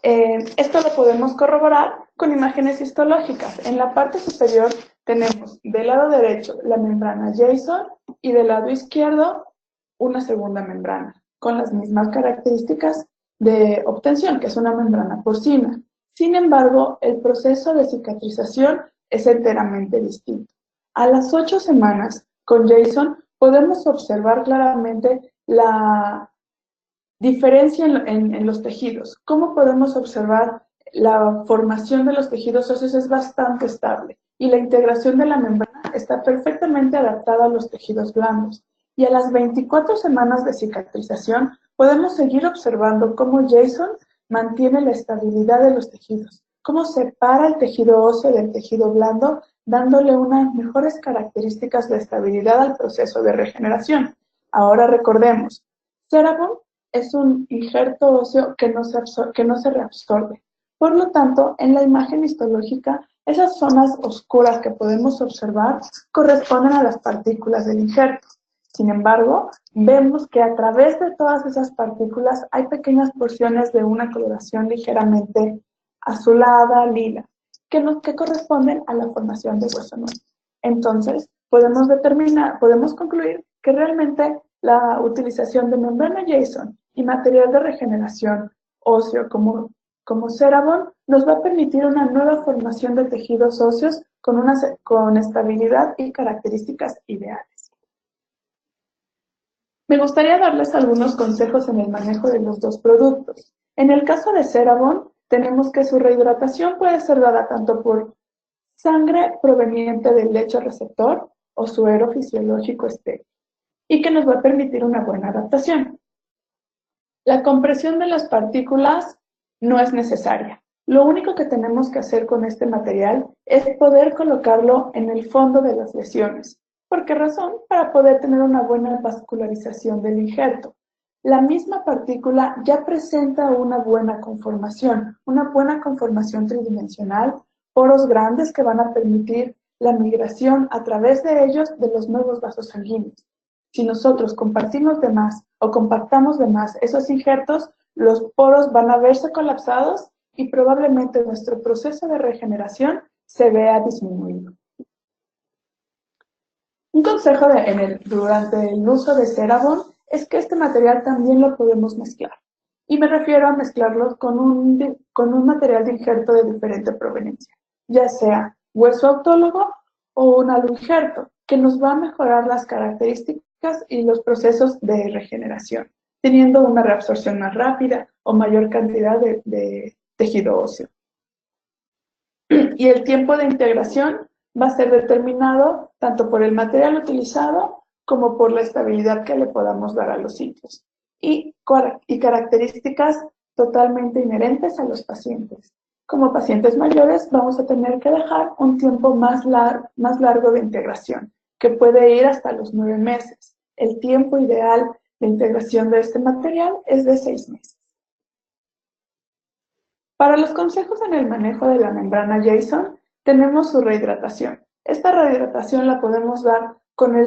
S2: Esto lo podemos corroborar con imágenes histológicas. En la parte superior tenemos del lado derecho la membrana Jason y del lado izquierdo una segunda membrana con las mismas características de obtención, que es una membrana porcina. Sin embargo, el proceso de cicatrización es enteramente distinto. A las 8 semanas con Jason podemos observar claramente la diferencia en los tejidos. ¿Cómo podemos observar? La formación de los tejidos óseos es bastante estable y la integración de la membrana está perfectamente adaptada a los tejidos blandos. Y a las 24 semanas de cicatrización podemos seguir observando cómo Jason mantiene la estabilidad de los tejidos, cómo separa el tejido óseo del tejido blando, dándole unas mejores características de estabilidad al proceso de regeneración. Ahora recordemos, Cerebrum es un injerto óseo que no se reabsorbe. Por lo tanto, en la imagen histológica, esas zonas oscuras que podemos observar corresponden a las partículas del injerto. Sin embargo, vemos que a través de todas esas partículas hay pequeñas porciones de una coloración ligeramente azulada, lila, que corresponden a la formación de hueso nuevo. Entonces, podemos concluir que realmente la utilización de membrana Jason y material de regeneración óseo como Cerebrum nos va a permitir una nueva formación de tejidos óseos con estabilidad y características ideales. Me gustaría darles algunos consejos en el manejo de los dos productos. En el caso de Cerebrum, tenemos que su rehidratación puede ser dada tanto por sangre proveniente del lecho receptor o suero fisiológico estéril, y que nos va a permitir una buena adaptación. La compresión de las partículas no es necesaria. Lo único que tenemos que hacer con este material es poder colocarlo en el fondo de las lesiones. ¿Por qué razón? Para poder tener una buena vascularización del injerto. La misma partícula ya presenta una buena conformación tridimensional, poros grandes que van a permitir la migración a través de ellos de los nuevos vasos sanguíneos. Si nosotros compartimos de más o compactamos de más esos injertos, los poros van a verse colapsados y probablemente nuestro proceso de regeneración se vea disminuido. Un consejo durante el uso de Cerebrum es que este material también lo podemos mezclar. Y me refiero a mezclarlo con un material de injerto de diferente proveniencia, ya sea hueso autólogo o un aloinjerto, que nos va a mejorar las características y los procesos de regeneración, teniendo una reabsorción más rápida o mayor cantidad de tejido óseo. Y el tiempo de integración va a ser determinado tanto por el material utilizado como por la estabilidad que le podamos dar a los sitios y características totalmente inherentes a los pacientes. Como pacientes mayores vamos a tener que dejar un tiempo más largo de integración, que puede ir hasta los 9 meses. El tiempo ideal de integración de este material es de 6 meses. Para los consejos en el manejo de la membrana Jason, tenemos su rehidratación. Esta rehidratación la podemos dar con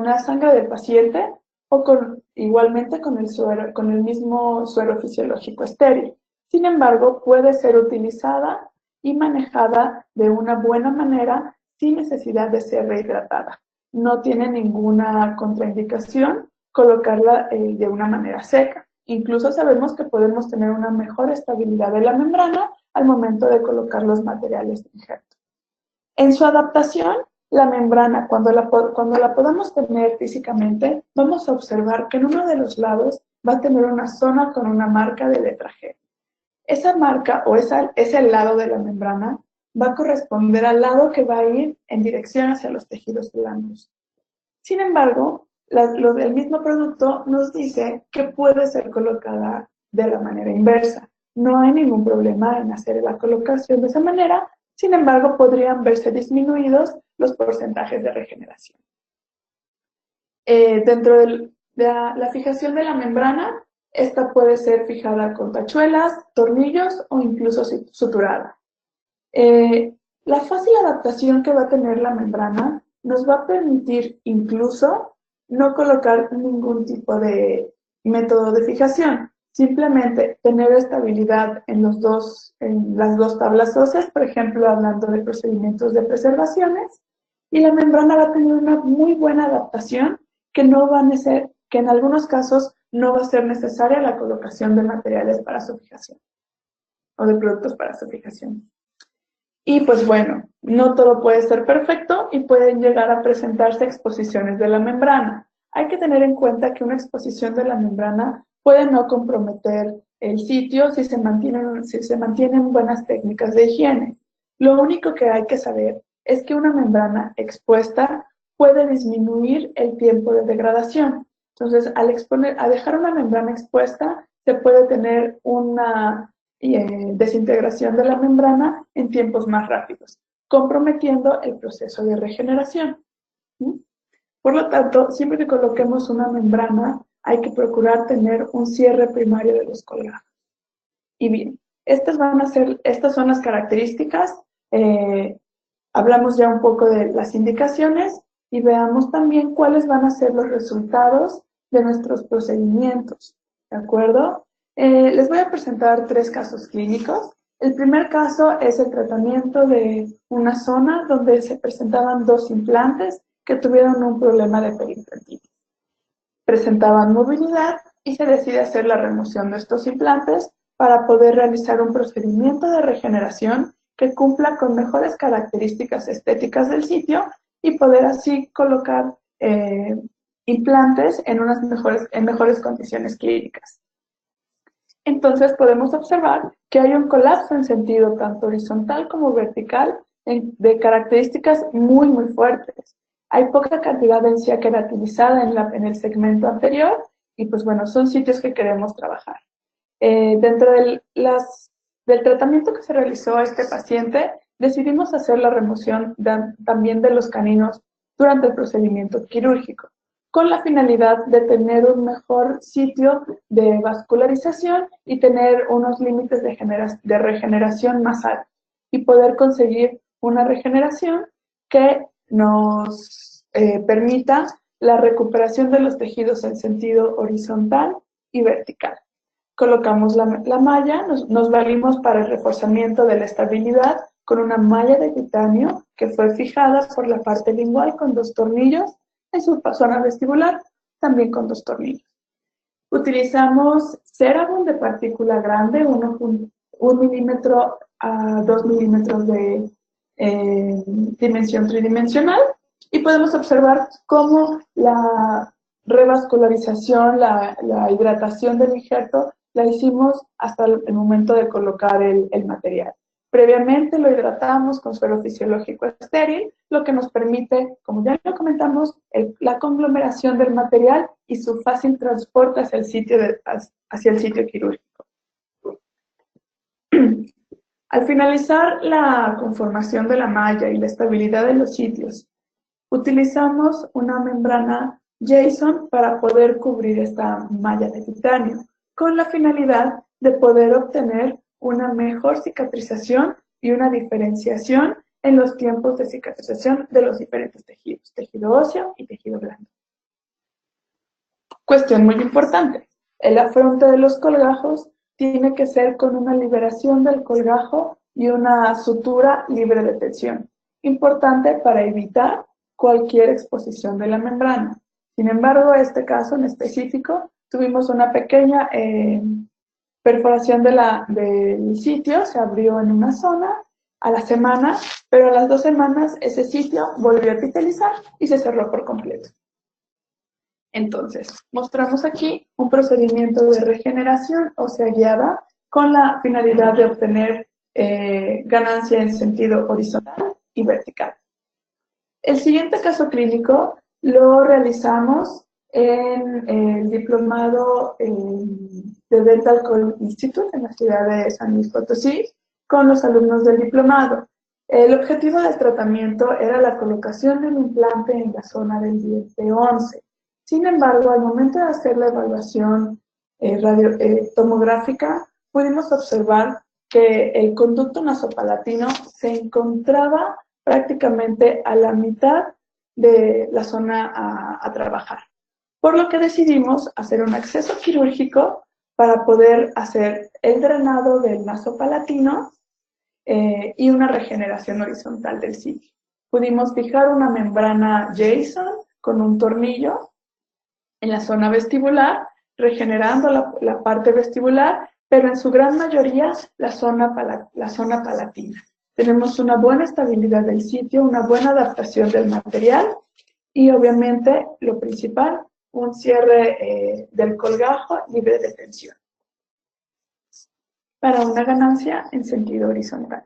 S2: la sangre del paciente o igualmente con el mismo suero fisiológico estéril. Sin embargo, puede ser utilizada y manejada de una buena manera sin necesidad de ser rehidratada. No tiene ninguna contraindicación colocarla de una manera seca. Incluso sabemos que podemos tener una mejor estabilidad de la membrana al momento de colocar los materiales de injerto. En su adaptación, la membrana, cuando la podamos tener físicamente, vamos a observar que en uno de los lados va a tener una zona con una marca de letra G. Esa marca o ese lado de la membrana va a corresponder al lado que va a ir en dirección hacia los tejidos blandos. Sin embargo, el mismo producto nos dice que puede ser colocada de la manera inversa. No hay ningún problema en hacer la colocación de esa manera, sin embargo, podrían verse disminuidos los porcentajes de regeneración. Dentro de la fijación de la membrana, esta puede ser fijada con tachuelas, tornillos o incluso suturada. La fácil adaptación que va a tener la membrana nos va a permitir incluso no colocar ningún tipo de método de fijación, simplemente tener estabilidad en las dos tablas óseas, por ejemplo, hablando de procedimientos de preservaciones, y la membrana va a tener una muy buena adaptación que en algunos casos no va a ser necesaria la colocación de materiales para su fijación o de productos para su fijación. Y pues bueno, no todo puede ser perfecto y pueden llegar a presentarse exposiciones de la membrana. Hay que tener en cuenta que una exposición de la membrana puede no comprometer el sitio si se mantienen buenas técnicas de higiene. Lo único que hay que saber es que una membrana expuesta puede disminuir el tiempo de degradación. Entonces, al dejar una membrana expuesta, se puede tener una desintegración de la membrana en tiempos más rápidos, comprometiendo el proceso de regeneración. Por lo tanto, siempre que coloquemos una membrana, hay que procurar tener un cierre primario de los colgajos. Y bien, estas son las características. Hablamos ya un poco de las indicaciones y veamos también cuáles van a ser los resultados de nuestros procedimientos, ¿de acuerdo? Les voy a presentar 3 casos clínicos. El primer caso es el tratamiento de una zona donde se presentaban 2 implantes que tuvieron un problema de periodontitis. Presentaban movilidad y se decide hacer la remoción de estos implantes para poder realizar un procedimiento de regeneración que cumpla con mejores características estéticas del sitio y poder así colocar implantes en mejores condiciones clínicas. Entonces podemos observar que hay un colapso en sentido tanto horizontal como vertical de características muy, muy fuertes. Hay poca cantidad de encía queratinizada en el segmento anterior y pues bueno, son sitios que queremos trabajar. Dentro del tratamiento que se realizó a este paciente, decidimos hacer la remoción también de los caninos durante el procedimiento quirúrgico, con la finalidad de tener un mejor sitio de vascularización y tener unos límites de regeneración más altos y poder conseguir una regeneración que nos permita la recuperación de los tejidos en sentido horizontal y vertical. Colocamos la malla, nos valimos para el reforzamiento de la estabilidad con una malla de titanio que fue fijada por la parte lingual con 2 tornillos, en su zona vestibular también con 2 tornillos. Utilizamos Cerabond de partícula grande, 1 milímetro a 2 milímetros de dimensión tridimensional, y podemos observar cómo la revascularización, la hidratación del injerto la hicimos hasta el momento de colocar el material. Previamente lo hidratamos con suero fisiológico estéril, lo que nos permite, como ya lo comentamos, la conglomeración del material y su fácil transporte hacia el sitio quirúrgico. Al finalizar la conformación de la malla y la estabilidad de los sitios, utilizamos una membrana Jason para poder cubrir esta malla de titanio, con la finalidad de poder obtener una mejor cicatrización y una diferenciación en los tiempos de cicatrización de los diferentes tejidos, tejido óseo y tejido blando. Cuestión muy importante, el afronte de los colgajos tiene que ser con una liberación del colgajo y una sutura libre de tensión, importante para evitar cualquier exposición de la membrana. Sin embargo, en este caso en específico, tuvimos una pequeña perforación del sitio, se abrió en una zona a la semana, pero a las 2 semanas ese sitio volvió a epitelizar y se cerró por completo. Entonces, mostramos aquí un procedimiento de regeneración ósea guiada con la finalidad de obtener ganancia en sentido horizontal y vertical. El siguiente caso clínico lo realizamos en el diplomado de Dental College Institute en la ciudad de San Luis Potosí con los alumnos del diplomado. El objetivo del tratamiento era la colocación de un implante en la zona del diente 11. Sin embargo, al momento de hacer la evaluación tomográfica, pudimos observar que el conducto nasopalatino se encontraba prácticamente a la mitad de la zona a trabajar. Por lo que decidimos hacer un acceso quirúrgico para poder hacer el drenado del nasopalatino y una regeneración horizontal del sitio. Pudimos fijar una membrana Jason con un tornillo en la zona vestibular, regenerando la parte vestibular, pero en su gran mayoría la zona palatina. Tenemos una buena estabilidad del sitio, una buena adaptación del material y obviamente lo principal, un cierre del colgajo libre de tensión para una ganancia en sentido horizontal.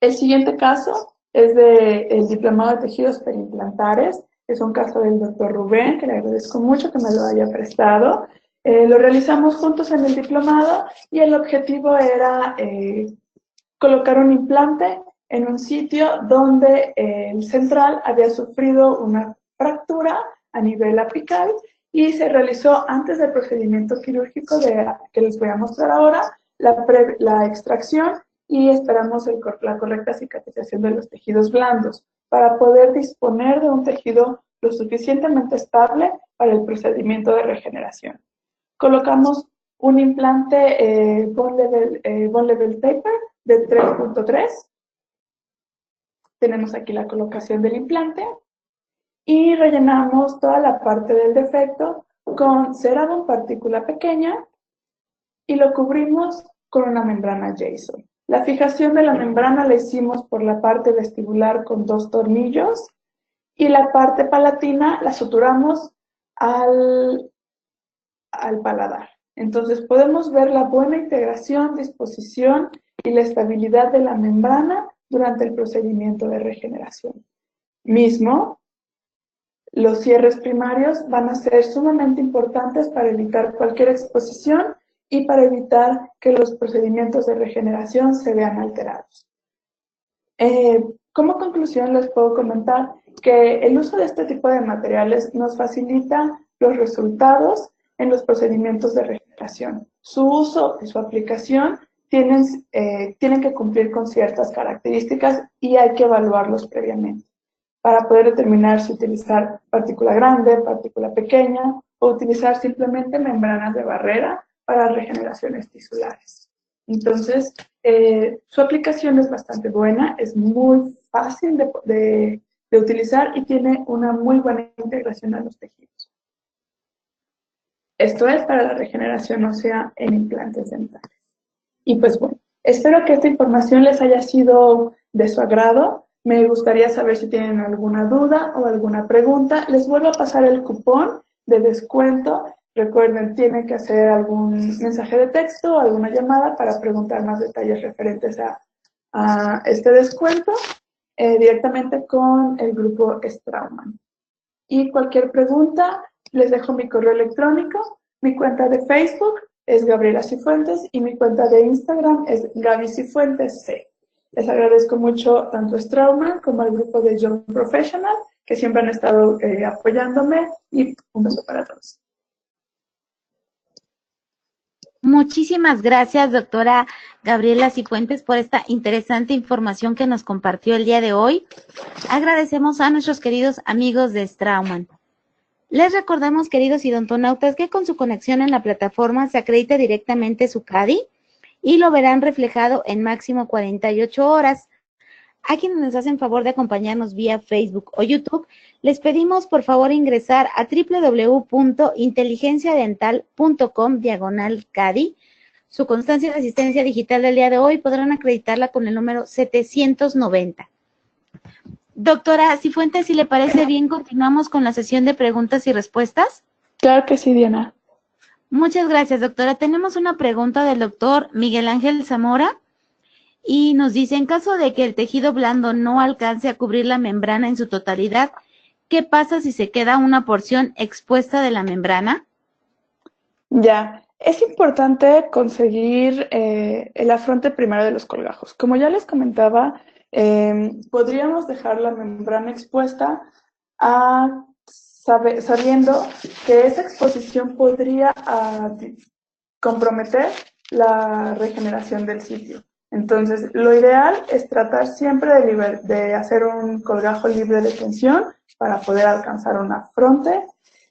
S2: El siguiente caso es del diplomado de tejidos perimplantares. Es un caso del doctor Rubén, que le agradezco mucho que me lo haya prestado. Lo realizamos juntos en el diplomado y el objetivo era colocar un implante en un sitio donde el central había sufrido una fractura a nivel apical y se realizó antes del procedimiento quirúrgico que les voy a mostrar ahora, la extracción y esperamos la correcta cicatrización de los tejidos blandos para poder disponer de un tejido lo suficientemente estable para el procedimiento de regeneración. Colocamos un implante bone level taper de 3.3. Tenemos aquí la colocación del implante y rellenamos toda la parte del defecto con cera con partícula pequeña y lo cubrimos con una membrana Jason. La fijación de la membrana la hicimos por la parte vestibular con 2 tornillos y la parte palatina la suturamos al paladar. Entonces podemos ver la buena integración, disposición y la estabilidad de la membrana durante el procedimiento de regeneración. Mismo, los cierres primarios van a ser sumamente importantes para evitar cualquier exposición y para evitar que los procedimientos de regeneración se vean alterados. Como conclusión les puedo comentar que el uso de este tipo de materiales nos facilita los resultados en los procedimientos de regeneración. Su uso y su aplicación tienen que cumplir con ciertas características y hay que evaluarlos previamente para poder determinar si utilizar partícula grande, partícula pequeña o utilizar simplemente membranas de barrera para regeneraciones tisulares. Entonces, su aplicación es bastante buena, es muy fácil de utilizar y tiene una muy buena integración a los tejidos. Esto es para la regeneración ósea en implantes dentales. Y pues bueno, espero que esta información les haya sido de su agrado. Me gustaría saber si tienen alguna duda o alguna pregunta. Les vuelvo a pasar el cupón de descuento. Recuerden, tienen que hacer algún mensaje de texto o alguna llamada para preguntar más detalles referentes a este descuento directamente con el grupo Straumann. Y cualquier pregunta, les dejo mi correo electrónico, mi cuenta de Facebook es Gabriela Cifuentes y mi cuenta de Instagram es Gaby Cifuentes C. Les agradezco mucho tanto a Straumann como al grupo de Young Professional que siempre han estado apoyándome y un beso para todos.
S1: Muchísimas gracias, doctora Gabriela Cifuentes, por esta interesante información que nos compartió el día de hoy. Agradecemos a nuestros queridos amigos de Straumann. Les recordamos, queridos idontonautas, que con su conexión en la plataforma se acredita directamente su CADI y lo verán reflejado en máximo 48 horas. A quienes nos hacen favor de acompañarnos vía Facebook o YouTube, les pedimos por favor ingresar a www.inteligenciadental.com/CADI. Su constancia de asistencia digital del día de hoy podrán acreditarla con el número 790. Doctora Cifuentes, si le parece bien, continuamos con la sesión de preguntas y respuestas.
S2: Claro que sí, Diana.
S1: Muchas gracias, doctora. Tenemos una pregunta del doctor Miguel Ángel Zamora y nos dice, en caso de que el tejido blando no alcance a cubrir la membrana en su totalidad, ¿qué pasa si se queda una porción expuesta de la membrana?
S2: Ya, es importante conseguir el afronte primero de los colgajos. Como ya les comentaba, podríamos dejar la membrana expuesta sabiendo que esa exposición podría comprometer la regeneración del sitio. Entonces, lo ideal es tratar siempre de hacer un colgajo libre de tensión para poder alcanzar un afronte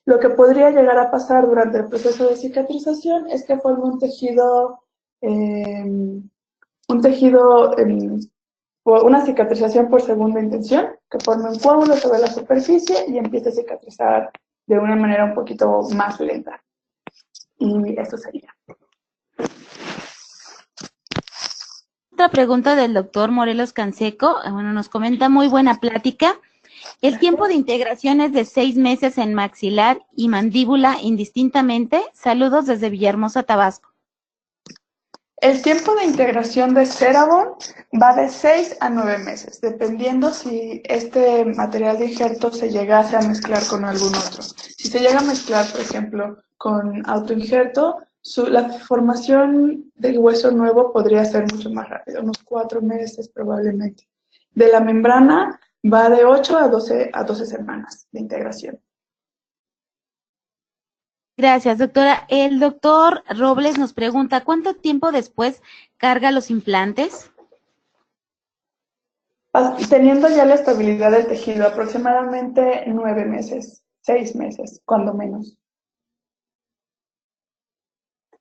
S2: Lo que podría llegar a pasar durante el proceso de cicatrización es que forme un tejido, una cicatrización por segunda intención, que forme un coágulo sobre la superficie y empiece a cicatrizar de una manera un poquito más lenta. Y eso sería.
S1: Otra pregunta del doctor Morelos Canseco, bueno, nos comenta muy buena plática. El tiempo de integración es de 6 meses en maxilar y mandíbula indistintamente. Saludos desde Villahermosa, Tabasco.
S2: El tiempo de integración de Ceravon va de 6 a 9 meses, dependiendo si este material de injerto se llegase a mezclar con algún otro. Si se llega a mezclar, por ejemplo, con autoinjerto, la formación del hueso nuevo podría ser mucho más rápido, unos 4 meses probablemente. De la membrana va de 8 a 12 semanas de integración.
S1: Gracias, doctora. El doctor Robles nos pregunta, ¿cuánto tiempo después carga los implantes?
S2: Teniendo ya la estabilidad del tejido, aproximadamente 9 meses, 6 meses, cuando menos.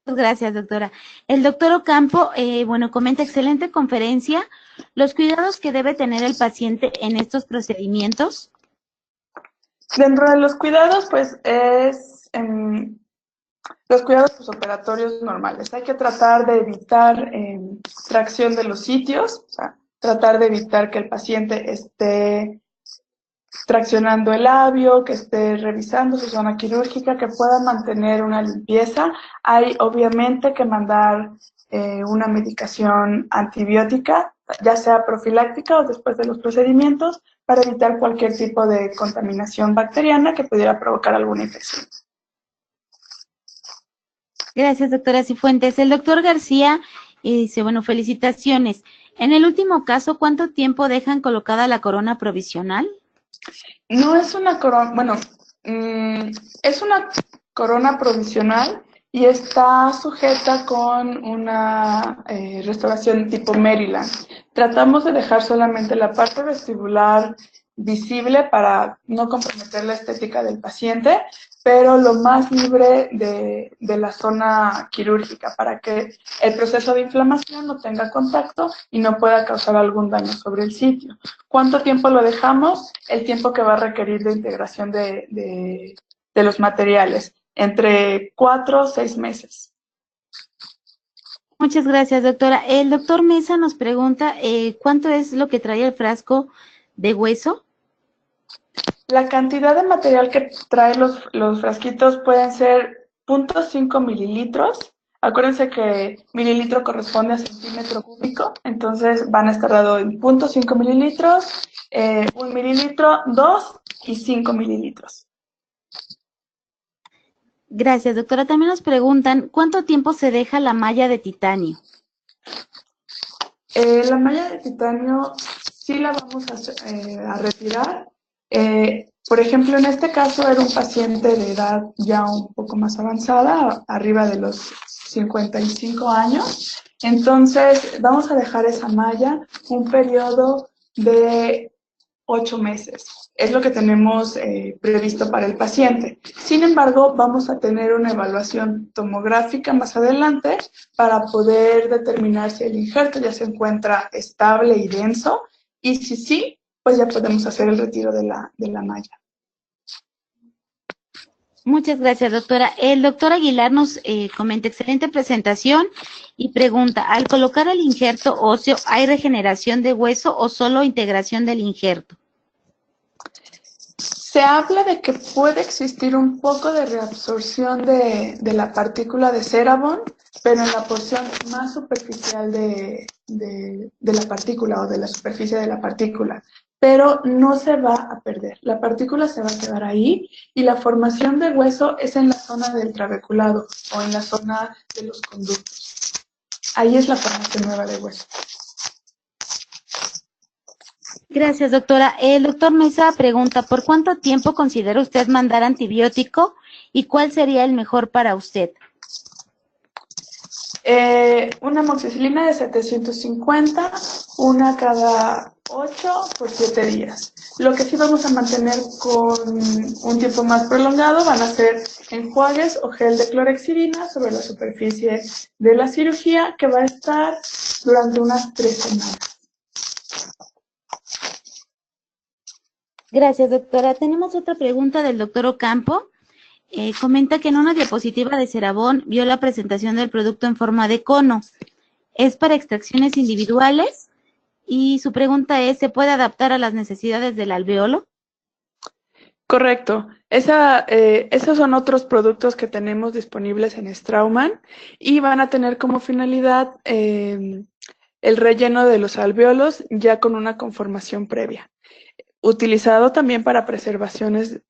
S1: Gracias, doctora. El doctor Ocampo, bueno, comenta, excelente conferencia. ¿Los cuidados que debe tener el paciente en estos procedimientos?
S2: Dentro de los cuidados, pues, es los cuidados postoperatorios normales. Hay que tratar de evitar tracción de los sitios, o sea, tratar de evitar que el paciente esté traccionando el labio, que esté revisando su zona quirúrgica, que pueda mantener una limpieza. Hay obviamente que mandar una medicación antibiótica, ya sea profiláctica o después de los procedimientos, para evitar cualquier tipo de contaminación bacteriana que pudiera provocar alguna infección.
S1: Gracias, doctora Cifuentes. El doctor García dice, bueno, felicitaciones. En el último caso, ¿cuánto tiempo dejan colocada la corona provisional?
S2: No es una corona, bueno, es una corona provisional y está sujeta con una restauración tipo Maryland. Tratamos de dejar solamente la parte vestibular visible para no comprometer la estética del paciente, pero lo más libre de la zona quirúrgica para que el proceso de inflamación no tenga contacto y no pueda causar algún daño sobre el sitio. ¿Cuánto tiempo lo dejamos? El tiempo que va a requerir de integración de los materiales, entre 4 o 6 meses.
S1: Muchas gracias, doctora. El doctor Mesa nos pregunta, ¿cuánto es lo que trae el frasco de hueso?
S2: La cantidad de material que traen los frasquitos pueden ser 0.5 mililitros. Acuérdense que mililitro corresponde a centímetro cúbico, entonces van a estar dado en 0.5 mililitros, 1 mililitro, 2 y 5 mililitros.
S1: Gracias, doctora. También nos preguntan, ¿cuánto tiempo se deja la malla de titanio?
S2: La malla de titanio sí la vamos a retirar. Por ejemplo, en este caso era un paciente de edad ya un poco más avanzada, arriba de los 55 años. Entonces, vamos a dejar esa malla un periodo de 8 meses. Es lo que tenemos previsto para el paciente. Sin embargo, vamos a tener una evaluación tomográfica más adelante para poder determinar si el injerto ya se encuentra estable y denso, y si sí, pues ya podemos hacer el retiro de la malla.
S1: Muchas gracias, doctora. El doctor Aguilar nos comenta, excelente presentación, y pregunta, ¿al colocar el injerto óseo hay regeneración de hueso o solo integración del injerto?
S2: Se habla de que puede existir un poco de reabsorción de la partícula de Ceravon, pero en la porción más superficial de la partícula o de la superficie de la partícula. Pero no se va a perder. La partícula se va a quedar ahí y la formación de hueso es en la zona del trabeculado o en la zona de los conductos. Ahí es la formación nueva de hueso.
S1: Gracias, doctora. El doctor Mesa pregunta, ¿por cuánto tiempo considera usted mandar antibiótico y cuál sería el mejor para usted?
S2: Una amoxicilina de 750, una cada 8 por 7 días. Lo que sí vamos a mantener con un tiempo más prolongado van a ser enjuagues o gel de clorhexidina sobre la superficie de la cirugía, que va a estar durante unas 3 semanas.
S1: Gracias, doctora. Tenemos otra pregunta del doctor Ocampo. Comenta que en una diapositiva de Ceravón vio la presentación del producto en forma de cono. ¿Es para extracciones individuales? Y su pregunta es, ¿se puede adaptar a las necesidades del alveolo?
S2: Correcto. Esos son otros productos que tenemos disponibles en Straumann y van a tener como finalidad el relleno de los alvéolos ya con una conformación previa. Utilizado también para preservaciones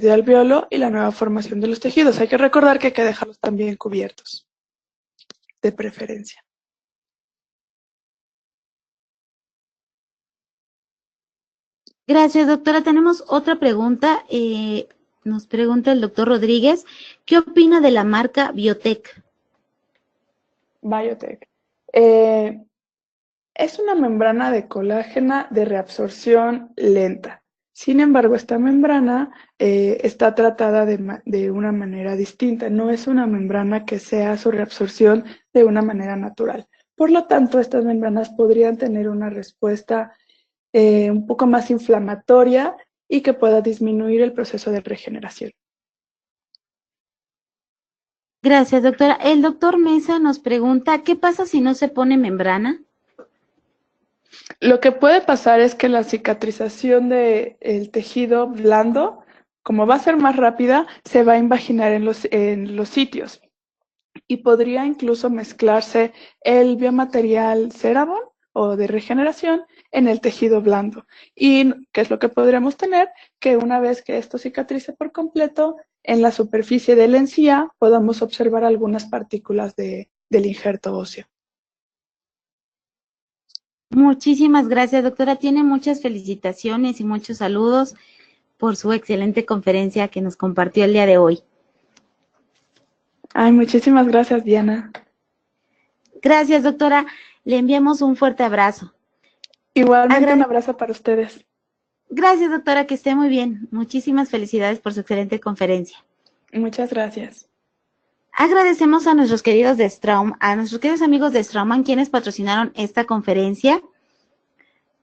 S2: de alvéolo y la nueva formación de los tejidos. Hay que recordar que hay que dejarlos también cubiertos, de preferencia.
S1: Gracias, doctora. Tenemos otra pregunta. Nos pregunta el doctor Rodríguez, ¿qué opina de la marca Biotech?
S2: Biotech. Es una membrana de colágeno de reabsorción lenta. Sin embargo, esta membrana está tratada de una manera distinta. No es una membrana que sea su reabsorción de una manera natural. Por lo tanto, estas membranas podrían tener una respuesta un poco más inflamatoria y que pueda disminuir el proceso de regeneración.
S1: Gracias, doctora. El doctor Mesa nos pregunta, ¿qué pasa si no se pone membrana?
S2: Lo que puede pasar es que la cicatrización del tejido blando, como va a ser más rápida, se va a invaginar en los sitios y podría incluso mezclarse el biomaterial Ceravón o de regeneración en el tejido blando. ¿Y qué es lo que podríamos tener? Que una vez que esto cicatrice por completo, en la superficie de la encía podamos observar algunas partículas del injerto óseo.
S1: Muchísimas gracias, doctora. Tiene muchas felicitaciones y muchos saludos por su excelente conferencia que nos compartió el día de hoy.
S2: Ay, muchísimas gracias, Diana.
S1: Gracias, doctora. Le enviamos un fuerte abrazo.
S2: Igualmente un abrazo para ustedes.
S1: Gracias, doctora, que esté muy bien. Muchísimas felicidades por su excelente conferencia.
S2: Muchas gracias.
S1: Agradecemos a nuestros queridos de Straumann, a nuestros queridos amigos de Straumann, quienes patrocinaron esta conferencia,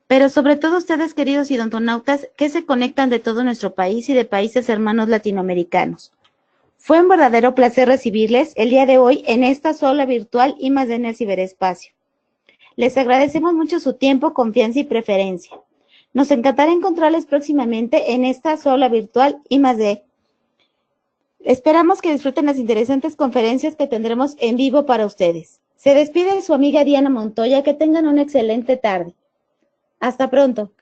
S1: pero sobre todo ustedes, queridos idontonautas, que se conectan de todo nuestro país y de países hermanos latinoamericanos. Fue un verdadero placer recibirles el día de hoy en esta sola virtual I+D en el ciberespacio. Les agradecemos mucho su tiempo, confianza y preferencia. Nos encantará encontrarles próximamente en esta sola virtual I+D. Esperamos que disfruten las interesantes conferencias que tendremos en vivo para ustedes. Se despide su amiga Diana Montoya. Que tengan una excelente tarde. Hasta pronto.